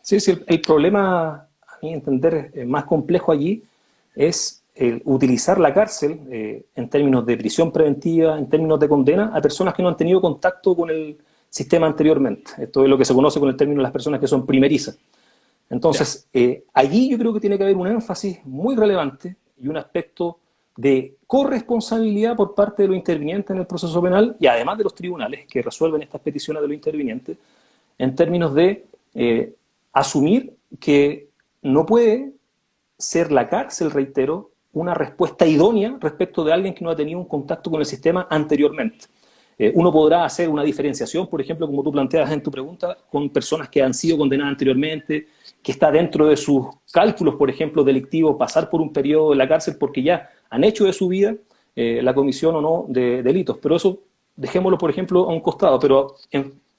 Sí, el problema, a mi entender, más complejo allí es utilizar la cárcel en términos de prisión preventiva, en términos de condena, a personas que no han tenido contacto con el sistema anteriormente. Esto es lo que se conoce con el término de las personas que son primerizas. Entonces, allí yo creo que tiene que haber un énfasis muy relevante y un aspecto de corresponsabilidad por parte de los intervinientes en el proceso penal y además de los tribunales que resuelven estas peticiones de los intervinientes, en términos de asumir que no puede ser la cárcel, reitero, una respuesta idónea respecto de alguien que no ha tenido un contacto con el sistema anteriormente. Uno podrá hacer una diferenciación, por ejemplo, como tú planteas en tu pregunta, con personas que han sido condenadas anteriormente, que está dentro de sus cálculos, por ejemplo, delictivos, pasar por un periodo en la cárcel porque ya han hecho de su vida la comisión o no de delitos. Pero eso dejémoslo, por ejemplo, a un costado. Pero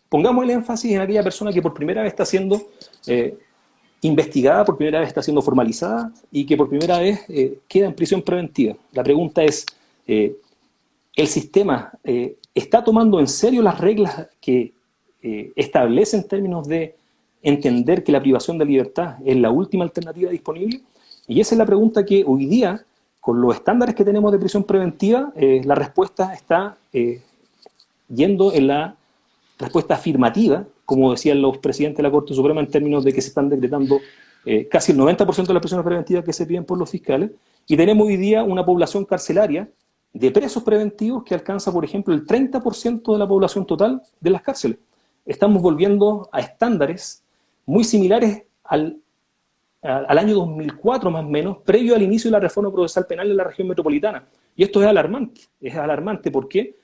pongamos el énfasis en aquella persona que por primera vez está siendo investigada, por primera vez está siendo formalizada y que por primera vez queda en prisión preventiva. La pregunta es, ¿el sistema está tomando en serio las reglas que establece en términos de entender que la privación de libertad es la última alternativa disponible? Y esa es la pregunta que hoy día, con los estándares que tenemos de prisión preventiva, la respuesta está yendo en la respuesta afirmativa, como decían los presidentes de la Corte Suprema, en términos de que se están decretando casi el 90% de las prisiones preventivas que se piden por los fiscales, y tenemos hoy día una población carcelaria de presos preventivos que alcanza, por ejemplo, el 30% de la población total de las cárceles. Estamos volviendo a estándares muy similares al año 2004 más o menos, previo al inicio de la reforma procesal penal en la región metropolitana. Y esto es alarmante. Es alarmante, ¿por qué?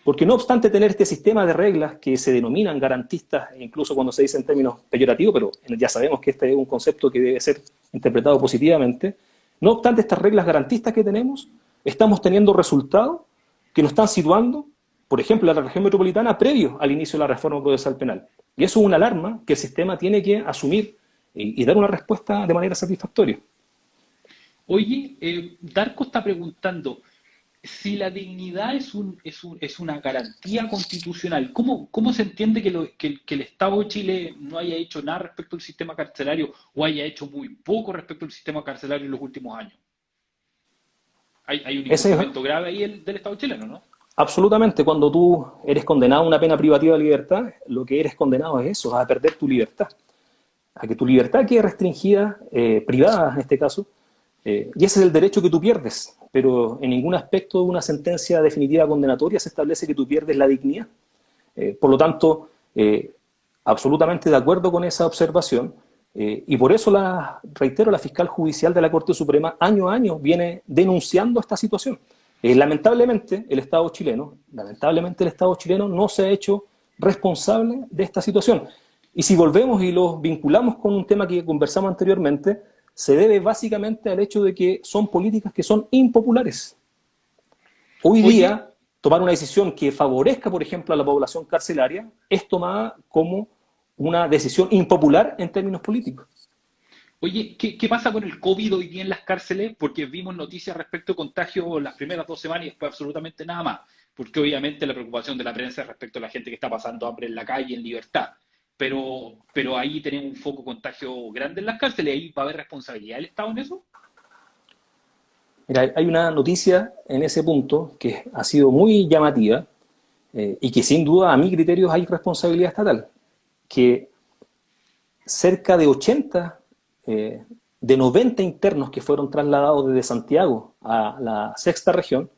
Porque no obstante tener este sistema de reglas que se denominan garantistas, incluso cuando se dice en términos peyorativos, pero ya sabemos que este es un concepto que debe ser interpretado positivamente, no obstante estas reglas garantistas que tenemos, estamos teniendo resultados que nos están situando, por ejemplo, en la región metropolitana previo al inicio de la reforma procesal penal. Y eso es una alarma que el sistema tiene que asumir y dar una respuesta de manera satisfactoria. Oye, Darko está preguntando, si la dignidad es una garantía constitucional, ¿cómo se entiende que el Estado de Chile no haya hecho nada respecto al sistema carcelario o haya hecho muy poco respecto al sistema carcelario en los últimos años? Hay un incumplimiento grave ahí del Estado chileno, ¿no? Absolutamente. Cuando tú eres condenado a una pena privativa de libertad, lo que eres condenado es eso, a perder tu libertad. A que tu libertad quede restringida, privada en este caso, y ese es el derecho que tú pierdes, pero en ningún aspecto de una sentencia definitiva condenatoria se establece que tú pierdes la dignidad. Por lo tanto, absolutamente de acuerdo con esa observación, y por eso, reitero, la fiscal judicial de la Corte Suprema año a año viene denunciando esta situación. Lamentablemente, el Estado chileno no se ha hecho responsable de esta situación. Y si volvemos y lo vinculamos con un tema que conversamos anteriormente, se debe básicamente al hecho de que son políticas que son impopulares. Hoy día, tomar una decisión que favorezca, por ejemplo, a la población carcelaria es tomada como una decisión impopular en términos políticos. Oye, ¿qué pasa con el COVID hoy día en las cárceles? Porque vimos noticias respecto a contagios las primeras 2 semanas y después absolutamente nada más. Porque obviamente la preocupación de la prensa es respecto a la gente que está pasando hambre en la calle, en libertad. Pero ahí tenemos un foco de contagio grande en las cárceles. ¿Ahí va a haber responsabilidad del Estado en eso? Mira, hay una noticia en ese punto que ha sido muy llamativa y que sin duda a mi criterio hay responsabilidad estatal, que cerca de 80 de 90 internos que fueron trasladados desde Santiago a la sexta región,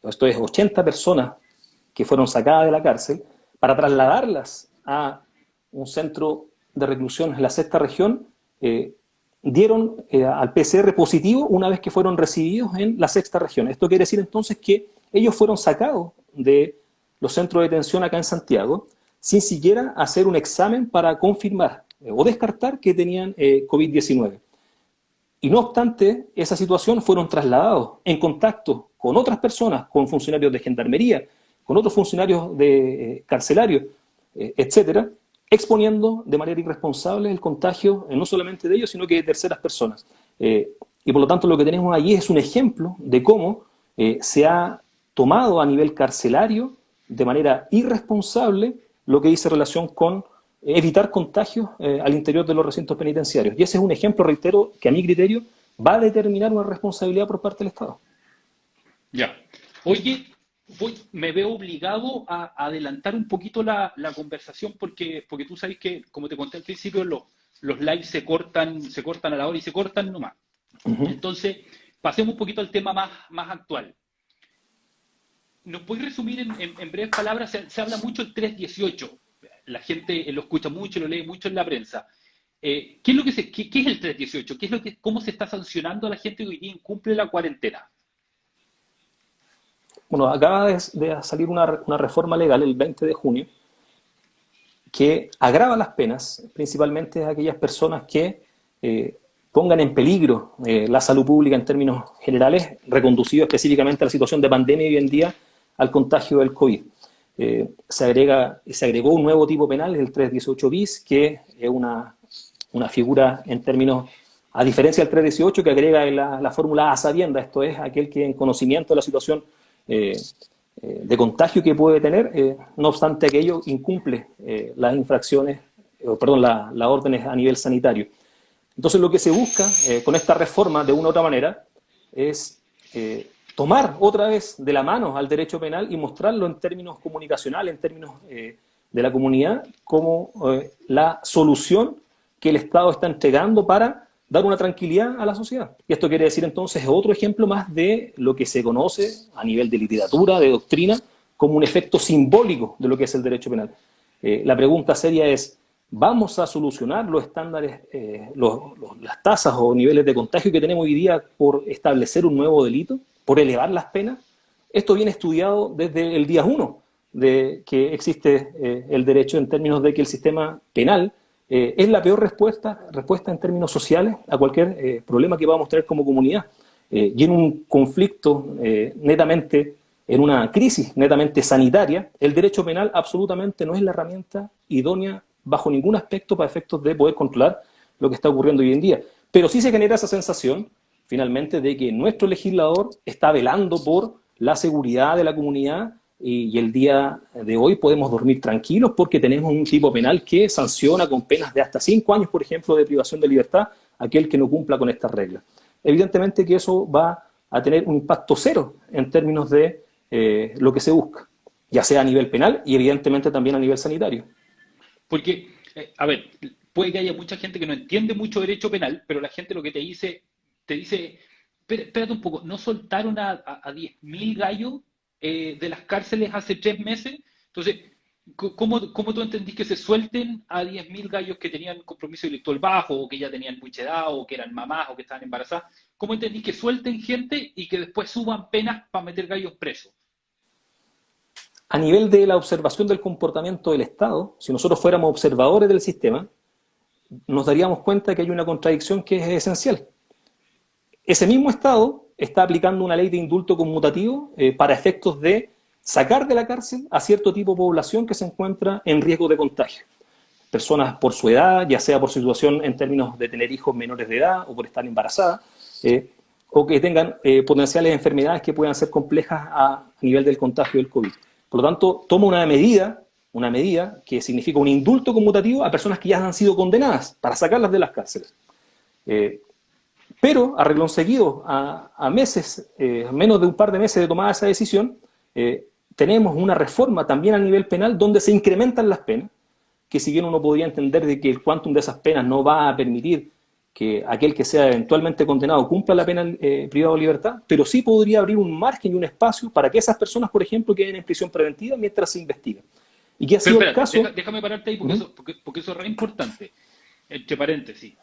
esto es 80 personas que fueron sacadas de la cárcel, para trasladarlas a un centro de reclusión en la sexta región, dieron al PCR positivo una vez que fueron recibidos en la sexta región. Esto quiere decir entonces que ellos fueron sacados de los centros de detención acá en Santiago sin siquiera hacer un examen para confirmar o descartar que tenían COVID-19. Y no obstante esa situación, fueron trasladados en contacto con otras personas, con funcionarios de gendarmería, con otros funcionarios de carcelarios, etcétera, exponiendo de manera irresponsable el contagio no solamente de ellos, sino que de terceras personas. Y por lo tanto lo que tenemos allí es un ejemplo de cómo se ha tomado a nivel carcelario de manera irresponsable lo que dice relación con evitar contagios al interior de los recintos penitenciarios. Y ese es un ejemplo, reitero, que a mi criterio va a determinar una responsabilidad por parte del Estado. Ya. Oye, me veo obligado a adelantar un poquito la conversación porque tú sabes que, como te conté al principio, los lives se cortan a la hora y se cortan nomás. Entonces, pasemos un poquito al tema más actual. ¿Nos puedes resumir en breves palabras? Se habla mucho del 318. La gente lo escucha mucho, lo lee mucho en la prensa. ¿Qué es qué es el 318? ¿Cómo se está sancionando a la gente que hoy día incumple la cuarentena? Bueno, acaba de salir una reforma legal el 20 de junio que agrava las penas, principalmente a aquellas personas que pongan en peligro la salud pública en términos generales, reconducido específicamente a la situación de pandemia y hoy en día al contagio del COVID. Se agregó un nuevo tipo penal, el 318 bis, que es una figura en términos, a diferencia del 318, que agrega la fórmula a sabienda, esto es, aquel que en conocimiento de la situación de contagio que puede tener, no obstante aquello, incumple las infracciones, las órdenes a nivel sanitario. Entonces lo que se busca con esta reforma, de una u otra manera, es tomar otra vez de la mano al derecho penal y mostrarlo en términos comunicacionales, en términos de la comunidad, como la solución que el Estado está entregando para dar una tranquilidad a la sociedad. Y esto quiere decir entonces otro ejemplo más de lo que se conoce a nivel de literatura, de doctrina, como un efecto simbólico de lo que es el derecho penal. La pregunta seria es, ¿vamos a solucionar los estándares, las tasas o niveles de contagio que tenemos hoy día por establecer un nuevo delito, por elevar las penas? Esto viene estudiado desde el día 1 de que existe el derecho en términos de que el sistema penal es la peor respuesta en términos sociales a cualquier problema que podamos tener como comunidad. Y en un conflicto netamente, en una crisis netamente sanitaria, el derecho penal absolutamente no es la herramienta idónea bajo ningún aspecto para efectos de poder controlar lo que está ocurriendo hoy en día. Pero sí se genera esa sensación, finalmente, de que nuestro legislador está velando por la seguridad de la comunidad y el día de hoy podemos dormir tranquilos porque tenemos un tipo penal que sanciona con penas de hasta 5 años, por ejemplo, de privación de libertad a aquel que no cumpla con estas reglas. Evidentemente que eso va a tener un impacto cero en términos de lo que se busca, ya sea a nivel penal y evidentemente también a nivel sanitario. Porque, a ver, puede que haya mucha gente que no entiende mucho derecho penal, pero la gente lo que te dice, espérate un poco, ¿no soltaron a 10.000 gallos de las cárceles hace 3 meses? Entonces, ¿Cómo tú entendís que se suelten a 10.000 gallos que tenían compromiso intelectual bajo, o que ya tenían mucha edad, o que eran mamás, o que estaban embarazadas? ¿Cómo entendís que suelten gente y que después suban penas para meter gallos presos? A nivel de la observación del comportamiento del Estado, si nosotros fuéramos observadores del sistema, nos daríamos cuenta que hay una contradicción que es esencial. Ese mismo Estado está aplicando una ley de indulto conmutativo para efectos de sacar de la cárcel a cierto tipo de población que se encuentra en riesgo de contagio. Personas por su edad, ya sea por su situación en términos de tener hijos menores de edad o por estar embarazadas, o que tengan potenciales enfermedades que puedan ser complejas a nivel del contagio del COVID. Por lo tanto, toma una medida que significa un indulto conmutativo a personas que ya han sido condenadas para sacarlas de las cárceles. Pero, a renglón seguido, a meses, menos de un par de meses de tomar esa decisión, tenemos una reforma también a nivel penal donde se incrementan las penas, que si bien uno podría entender de que el quantum de esas penas no va a permitir que aquel que sea eventualmente condenado cumpla la pena privada de libertad, pero sí podría abrir un margen y un espacio para que esas personas, por ejemplo, queden en prisión preventiva mientras se investiga. Y que ha sido el caso... Déjame pararte ahí porque eso es re importante. Entre paréntesis,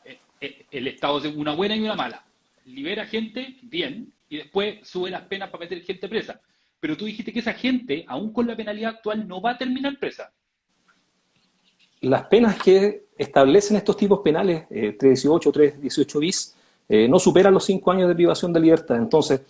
el Estado hace una buena y una mala. Libera gente, bien, y después sube las penas para meter gente presa. Pero tú dijiste que esa gente, aún con la penalidad actual, no va a terminar presa. Las penas que establecen estos tipos penales, 318, 318 bis, no superan los 5 años de privación de libertad. Entonces,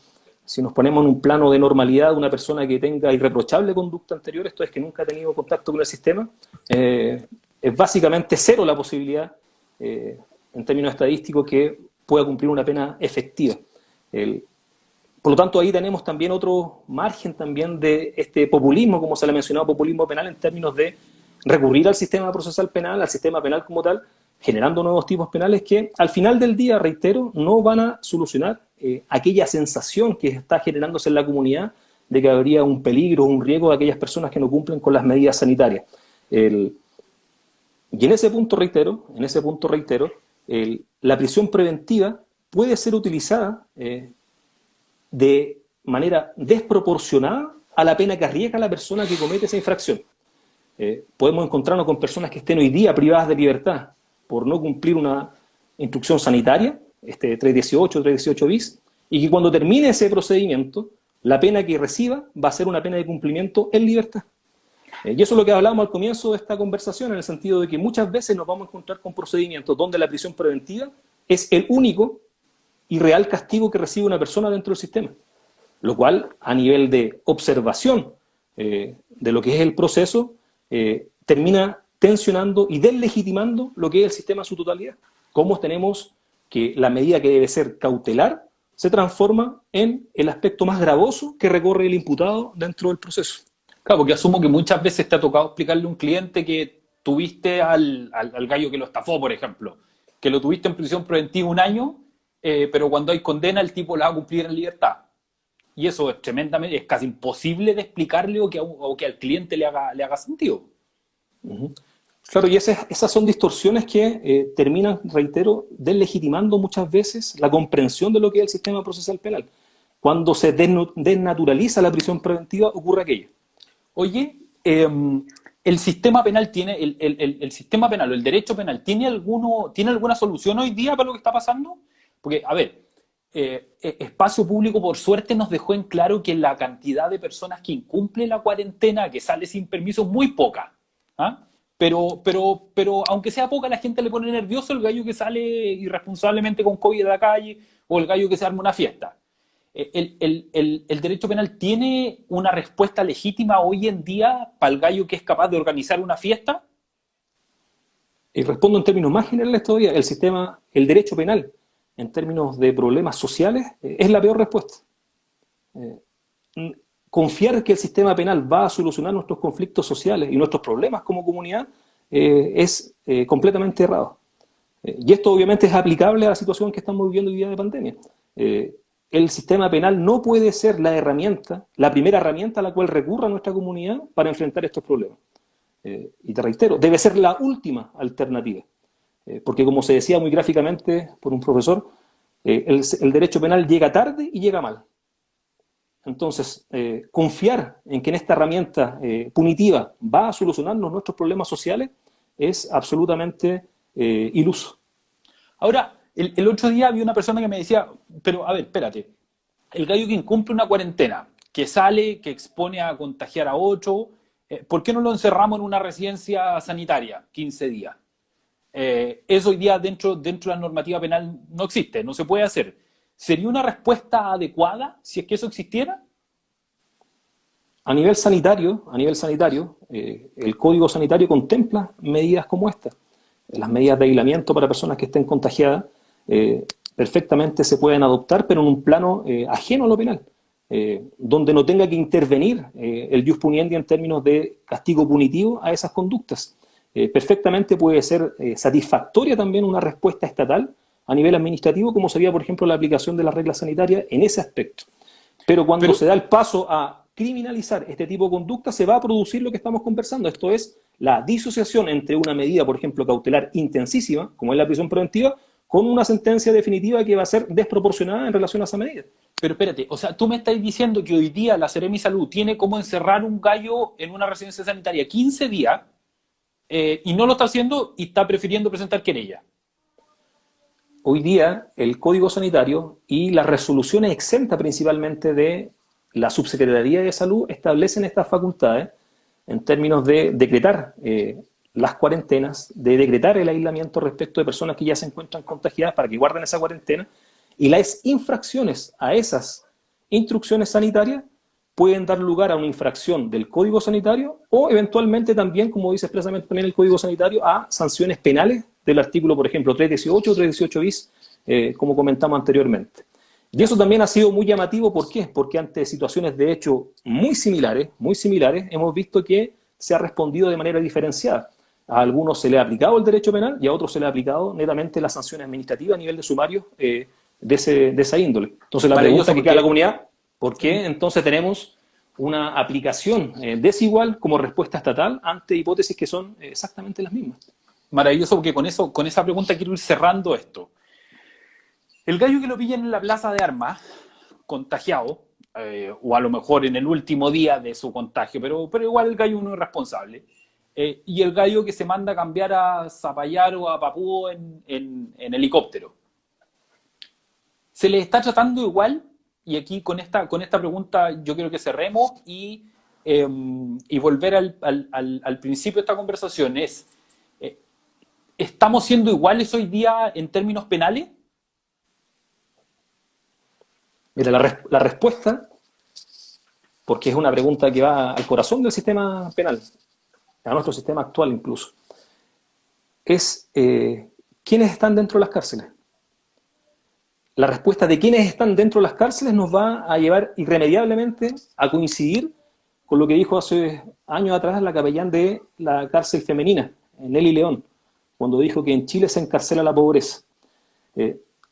si nos ponemos en un plano de normalidad, una persona que tenga irreprochable conducta anterior, esto es que nunca ha tenido contacto con el sistema, es básicamente cero la posibilidad, en términos estadísticos, que pueda cumplir una pena efectiva. Por lo tanto, ahí tenemos también otro margen también de este populismo, como se le ha mencionado, populismo penal, en términos de recurrir al sistema procesal penal, al sistema penal como tal, generando nuevos tipos penales que al final del día, reitero, no van a solucionar aquella sensación que está generándose en la comunidad de que habría un peligro, un riesgo de aquellas personas que no cumplen con las medidas sanitarias. Y en ese punto reitero, la prisión preventiva puede ser utilizada de manera desproporcionada a la pena que arriesga la persona que comete esa infracción. Podemos encontrarnos con personas que estén hoy día privadas de libertad por no cumplir una instrucción sanitaria, 318 bis, y que cuando termine ese procedimiento, la pena que reciba va a ser una pena de cumplimiento en libertad. Y eso es lo que hablábamos al comienzo de esta conversación, en el sentido de que muchas veces nos vamos a encontrar con procedimientos donde la prisión preventiva es el único y real castigo que recibe una persona dentro del sistema, lo cual, a nivel de observación de lo que es el proceso, termina tensionando y deslegitimando lo que es el sistema en su totalidad. Cómo tenemos que la medida que debe ser cautelar se transforma en el aspecto más gravoso que recorre el imputado dentro del proceso. Claro, porque asumo que muchas veces te ha tocado explicarle a un cliente que tuviste al gallo que lo estafó, por ejemplo, que lo tuviste en prisión preventiva un año, pero cuando hay condena el tipo la va a cumplir en libertad. Y eso es tremendamente, es casi imposible de explicarle o que al cliente le haga sentido. Uh-huh. Claro, y esas son distorsiones que terminan, reitero, deslegitimando muchas veces la comprensión de lo que es el sistema procesal penal. Cuando se desnaturaliza la prisión preventiva, ocurre aquello. Oye, el sistema penal tiene, el sistema penal o el derecho penal, ¿tiene alguna solución hoy día para lo que está pasando? Porque, a ver, Espacio Público, por suerte, nos dejó en claro que la cantidad de personas que incumple la cuarentena, que sale sin permiso, es muy poca. ¿Ah? Pero aunque sea poca, la gente le pone nervioso el gallo que sale irresponsablemente con COVID a la calle o el gallo que se arma una fiesta. ¿El derecho penal tiene una respuesta legítima hoy en día para el gallo que es capaz de organizar una fiesta? Y respondo en términos más generales todavía. El derecho penal, en términos de problemas sociales, es la peor respuesta. Confiar que el sistema penal va a solucionar nuestros conflictos sociales y nuestros problemas como comunidad es completamente errado. Y esto obviamente es aplicable a la situación que estamos viviendo hoy día de pandemia. El sistema penal no puede ser la primera herramienta a la cual recurra nuestra comunidad para enfrentar estos problemas. Y te reitero, debe ser la última alternativa. Porque como se decía muy gráficamente por un profesor, el derecho penal llega tarde y llega mal. Entonces, confiar en que en esta herramienta punitiva va a solucionarnos nuestros problemas sociales es absolutamente iluso. Ahora, el otro día había una persona que me decía, pero a ver, espérate, el gallo que incumple una cuarentena, que sale, que expone a contagiar a 8, ¿por qué no lo encerramos en una residencia sanitaria 15 días? Eso hoy día dentro de la normativa penal no existe, no se puede hacer. ¿Sería una respuesta adecuada si es que eso existiera? A nivel sanitario, el Código Sanitario contempla medidas como esta. Las medidas de aislamiento para personas que estén contagiadas perfectamente se pueden adoptar, pero en un plano ajeno a lo penal, donde no tenga que intervenir el ius puniendi en términos de castigo punitivo a esas conductas. Perfectamente puede ser satisfactoria también una respuesta estatal a nivel administrativo, como sería, por ejemplo, la aplicación de las reglas sanitarias en ese aspecto. Pero cuando se da el paso a criminalizar este tipo de conducta, se va a producir lo que estamos conversando. Esto es la disociación entre una medida, por ejemplo, cautelar intensísima, como es la prisión preventiva, con una sentencia definitiva que va a ser desproporcionada en relación a esa medida. Pero espérate, o sea, tú me estás diciendo que hoy día la Seremi Salud tiene como encerrar un gallo en una residencia sanitaria 15 días y no lo está haciendo y está prefiriendo presentar querella. Hoy día el Código Sanitario y las resoluciones exentas principalmente de la Subsecretaría de Salud establecen estas facultades en términos de decretar las cuarentenas, de decretar el aislamiento respecto de personas que ya se encuentran contagiadas para que guarden esa cuarentena, y las infracciones a esas instrucciones sanitarias pueden dar lugar a una infracción del Código Sanitario o eventualmente también, como dice expresamente también el Código Sanitario, a sanciones penales del artículo, por ejemplo, 318 o 318 bis, como comentamos anteriormente. Y eso también ha sido muy llamativo, ¿por qué? Porque ante situaciones de hecho muy similares, hemos visto que se ha respondido de manera diferenciada. A algunos se le ha aplicado el derecho penal y a otros se le ha aplicado netamente las sanciones administrativas a nivel de sumario de esa índole. Entonces la pregunta que queda a la comunidad, ¿por qué entonces tenemos una aplicación desigual como respuesta estatal ante hipótesis que son exactamente las mismas? Maravilloso, porque con esa pregunta quiero ir cerrando esto. El gallo que lo pillan en la plaza de armas, contagiado, o a lo mejor en el último día de su contagio, pero igual el gallo uno es responsable, y el gallo que se manda a cambiar a Zapallar o a Papúo en helicóptero. ¿Se les está tratando igual? Y aquí con esta pregunta yo quiero que cerremos y volver al principio de esta conversación. ¿Estamos siendo iguales hoy día en términos penales? Mira, la respuesta, porque es una pregunta que va al corazón del sistema penal, a nuestro sistema actual incluso, es ¿quiénes están dentro de las cárceles? La respuesta de quiénes están dentro de las cárceles nos va a llevar irremediablemente a coincidir con lo que dijo hace años atrás la capellán de la cárcel femenina, Nelly León, cuando dijo que en Chile se encarcela la pobreza.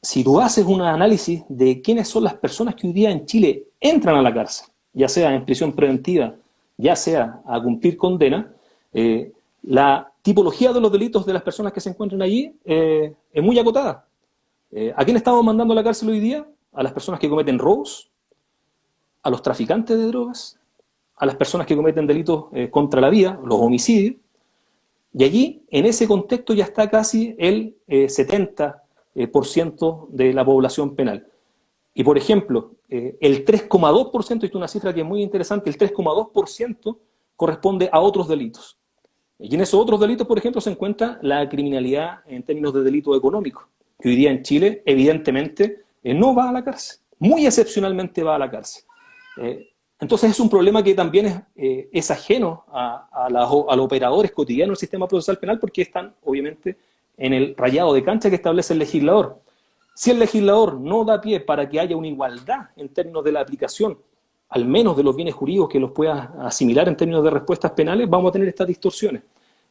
Si tú haces un análisis de quiénes son las personas que hoy día en Chile entran a la cárcel, ya sea en prisión preventiva, ya sea a cumplir condena, la tipología de los delitos de las personas que se encuentran allí es muy acotada. ¿A quién estamos mandando a la cárcel hoy día? A las personas que cometen robos, a los traficantes de drogas, a las personas que cometen delitos contra la vida, los homicidios, y allí, en ese contexto, ya está casi el 70% de la población penal. Y, por ejemplo, el 3,2%, esto es una cifra que es muy interesante, el 3,2% corresponde a otros delitos. Y en esos otros delitos, por ejemplo, se encuentra la criminalidad en términos de delito económico, que hoy día en Chile, evidentemente, no va a la cárcel. Muy excepcionalmente va a la cárcel. Entonces es un problema que también es ajeno a los operadores cotidianos del sistema procesal penal, porque están, obviamente, en el rayado de cancha que establece el legislador. Si el legislador no da pie para que haya una igualdad en términos de la aplicación, al menos de los bienes jurídicos que los pueda asimilar en términos de respuestas penales, vamos a tener estas distorsiones.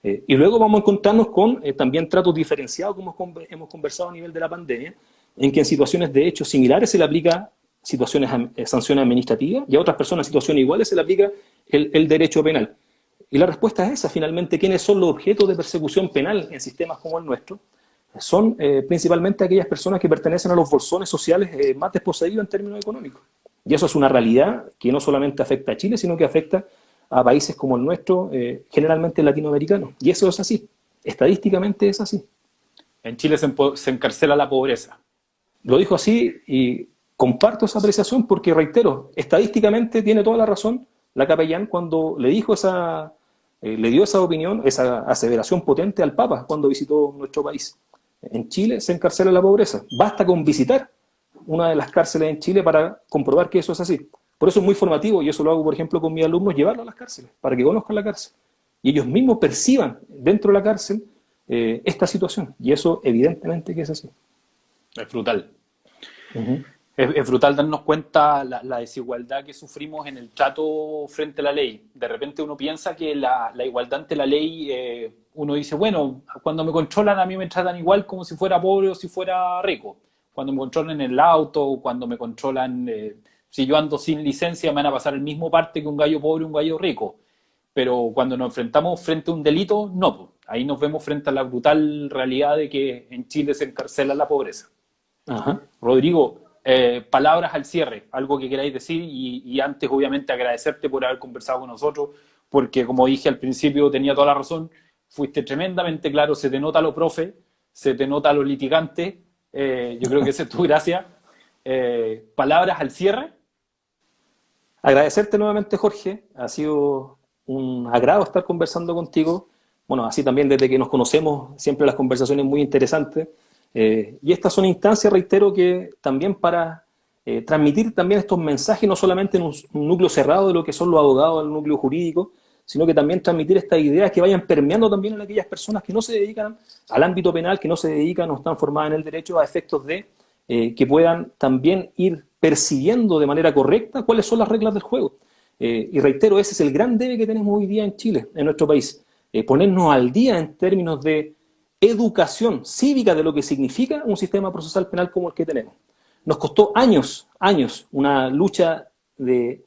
Y luego vamos a encontrarnos con también tratos diferenciados, como hemos conversado a nivel de la pandemia, en que en situaciones de hechos similares se le aplica sanciones administrativas y a otras personas en situaciones iguales se le aplica el derecho penal. Y la respuesta es esa, finalmente, ¿quiénes son los objetos de persecución penal en sistemas como el nuestro? Son principalmente aquellas personas que pertenecen a los bolsones sociales más desposeídos en términos económicos. Y eso es una realidad que no solamente afecta a Chile, sino que afecta a países como el nuestro, generalmente latinoamericanos. Y eso es así. Estadísticamente es así. En Chile se encarcela la pobreza. Lo dijo así y comparto esa apreciación porque, reitero, estadísticamente tiene toda la razón la capellán cuando le dijo le dio esa opinión, esa aseveración potente al Papa cuando visitó nuestro país. En Chile se encarcela la pobreza. Basta con visitar una de las cárceles en Chile para comprobar que eso es así. Por eso es muy formativo, y eso lo hago, por ejemplo, con mis alumnos, llevarlos a las cárceles, para que conozcan la cárcel. Y ellos mismos perciban dentro de la cárcel esta situación. Y eso evidentemente que es así. Es brutal. Es brutal darnos cuenta la desigualdad que sufrimos en el trato frente a la ley. De repente uno piensa que la igualdad ante la ley, uno dice, bueno, cuando me controlan a mí me tratan igual como si fuera pobre o si fuera rico. Cuando me controlan en el auto, cuando me controlan, si yo ando sin licencia, me van a pasar el mismo parte que un gallo pobre o un gallo rico. Pero cuando nos enfrentamos frente a un delito, no. Pues. Ahí nos vemos frente a la brutal realidad de que en Chile se encarcela la pobreza. Ajá. Rodrigo, palabras al cierre, algo que queráis decir y antes obviamente agradecerte por haber conversado con nosotros, porque como dije al principio tenía toda la razón, fuiste tremendamente claro, se te nota lo profe, se te nota lo litigante, yo creo que esa es tu gracia. Palabras al cierre. Agradecerte nuevamente, Jorge, ha sido un agrado estar conversando contigo, bueno, así también desde que nos conocemos, siempre las conversaciones muy interesantes. Y estas son instancias, reitero, que también para transmitir también estos mensajes, no solamente en un núcleo cerrado de lo que son los abogados del núcleo jurídico, sino que también transmitir estas ideas que vayan permeando también en aquellas personas que no se dedican al ámbito penal, que no se dedican o están formadas en el derecho a efectos de que puedan también ir percibiendo de manera correcta cuáles son las reglas del juego. Y reitero, ese es el gran debe que tenemos hoy día en Chile, en nuestro país. Ponernos al día en términos de educación cívica de lo que significa un sistema procesal penal como el que tenemos. Nos costó años una lucha de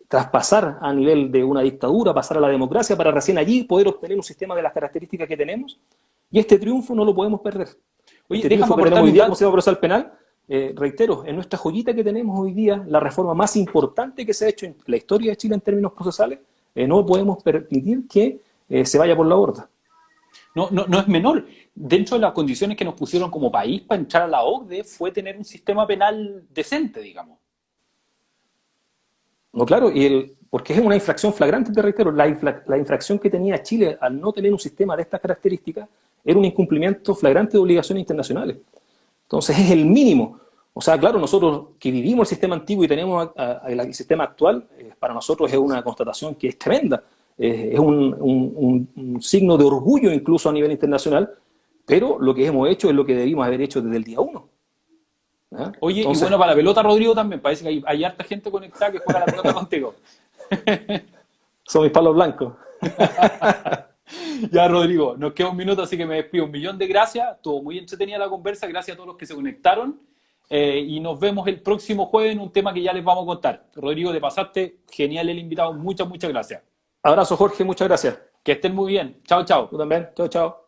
traspasar a nivel de una dictadura, pasar a la democracia, para recién allí poder obtener un sistema de las características que tenemos, y este triunfo no lo podemos perder. Oye, este déjame triunfo que aportar tenemos hoy un día dato. como sistema procesal penal, reitero, en nuestra joyita que tenemos hoy día, la reforma más importante que se ha hecho en la historia de Chile en términos procesales, no podemos permitir que se vaya por la borda. No es menor. Dentro de las condiciones que nos pusieron como país para entrar a la OCDE fue tener un sistema penal decente, digamos. No, claro, porque es una infracción flagrante, te reitero, la infracción que tenía Chile al no tener un sistema de estas características era un incumplimiento flagrante de obligaciones internacionales. Entonces es el mínimo. O sea, claro, nosotros que vivimos el sistema antiguo y tenemos el sistema actual, para nosotros es una constatación que es tremenda. Es un signo de orgullo incluso a nivel internacional, pero lo que hemos hecho es lo que debimos haber hecho desde el día 1. ¿Ah? Oye, Entonces, y bueno, para la pelota, Rodrigo, también. Parece que hay harta gente conectada que juega la pelota contigo. son mis palos blancos. Ya, Rodrigo, nos queda un minuto, así que me despido. 1.000.000 de gracias. Estuvo muy entretenida la conversa. Gracias a todos los que se conectaron. Y nos vemos el próximo jueves en un tema que ya les vamos a contar. Rodrigo, te pasaste. Genial el invitado. Muchas gracias. Abrazo, Jorge. Muchas gracias. Que estén muy bien. Chao, chao. Tú también. Chao, chao.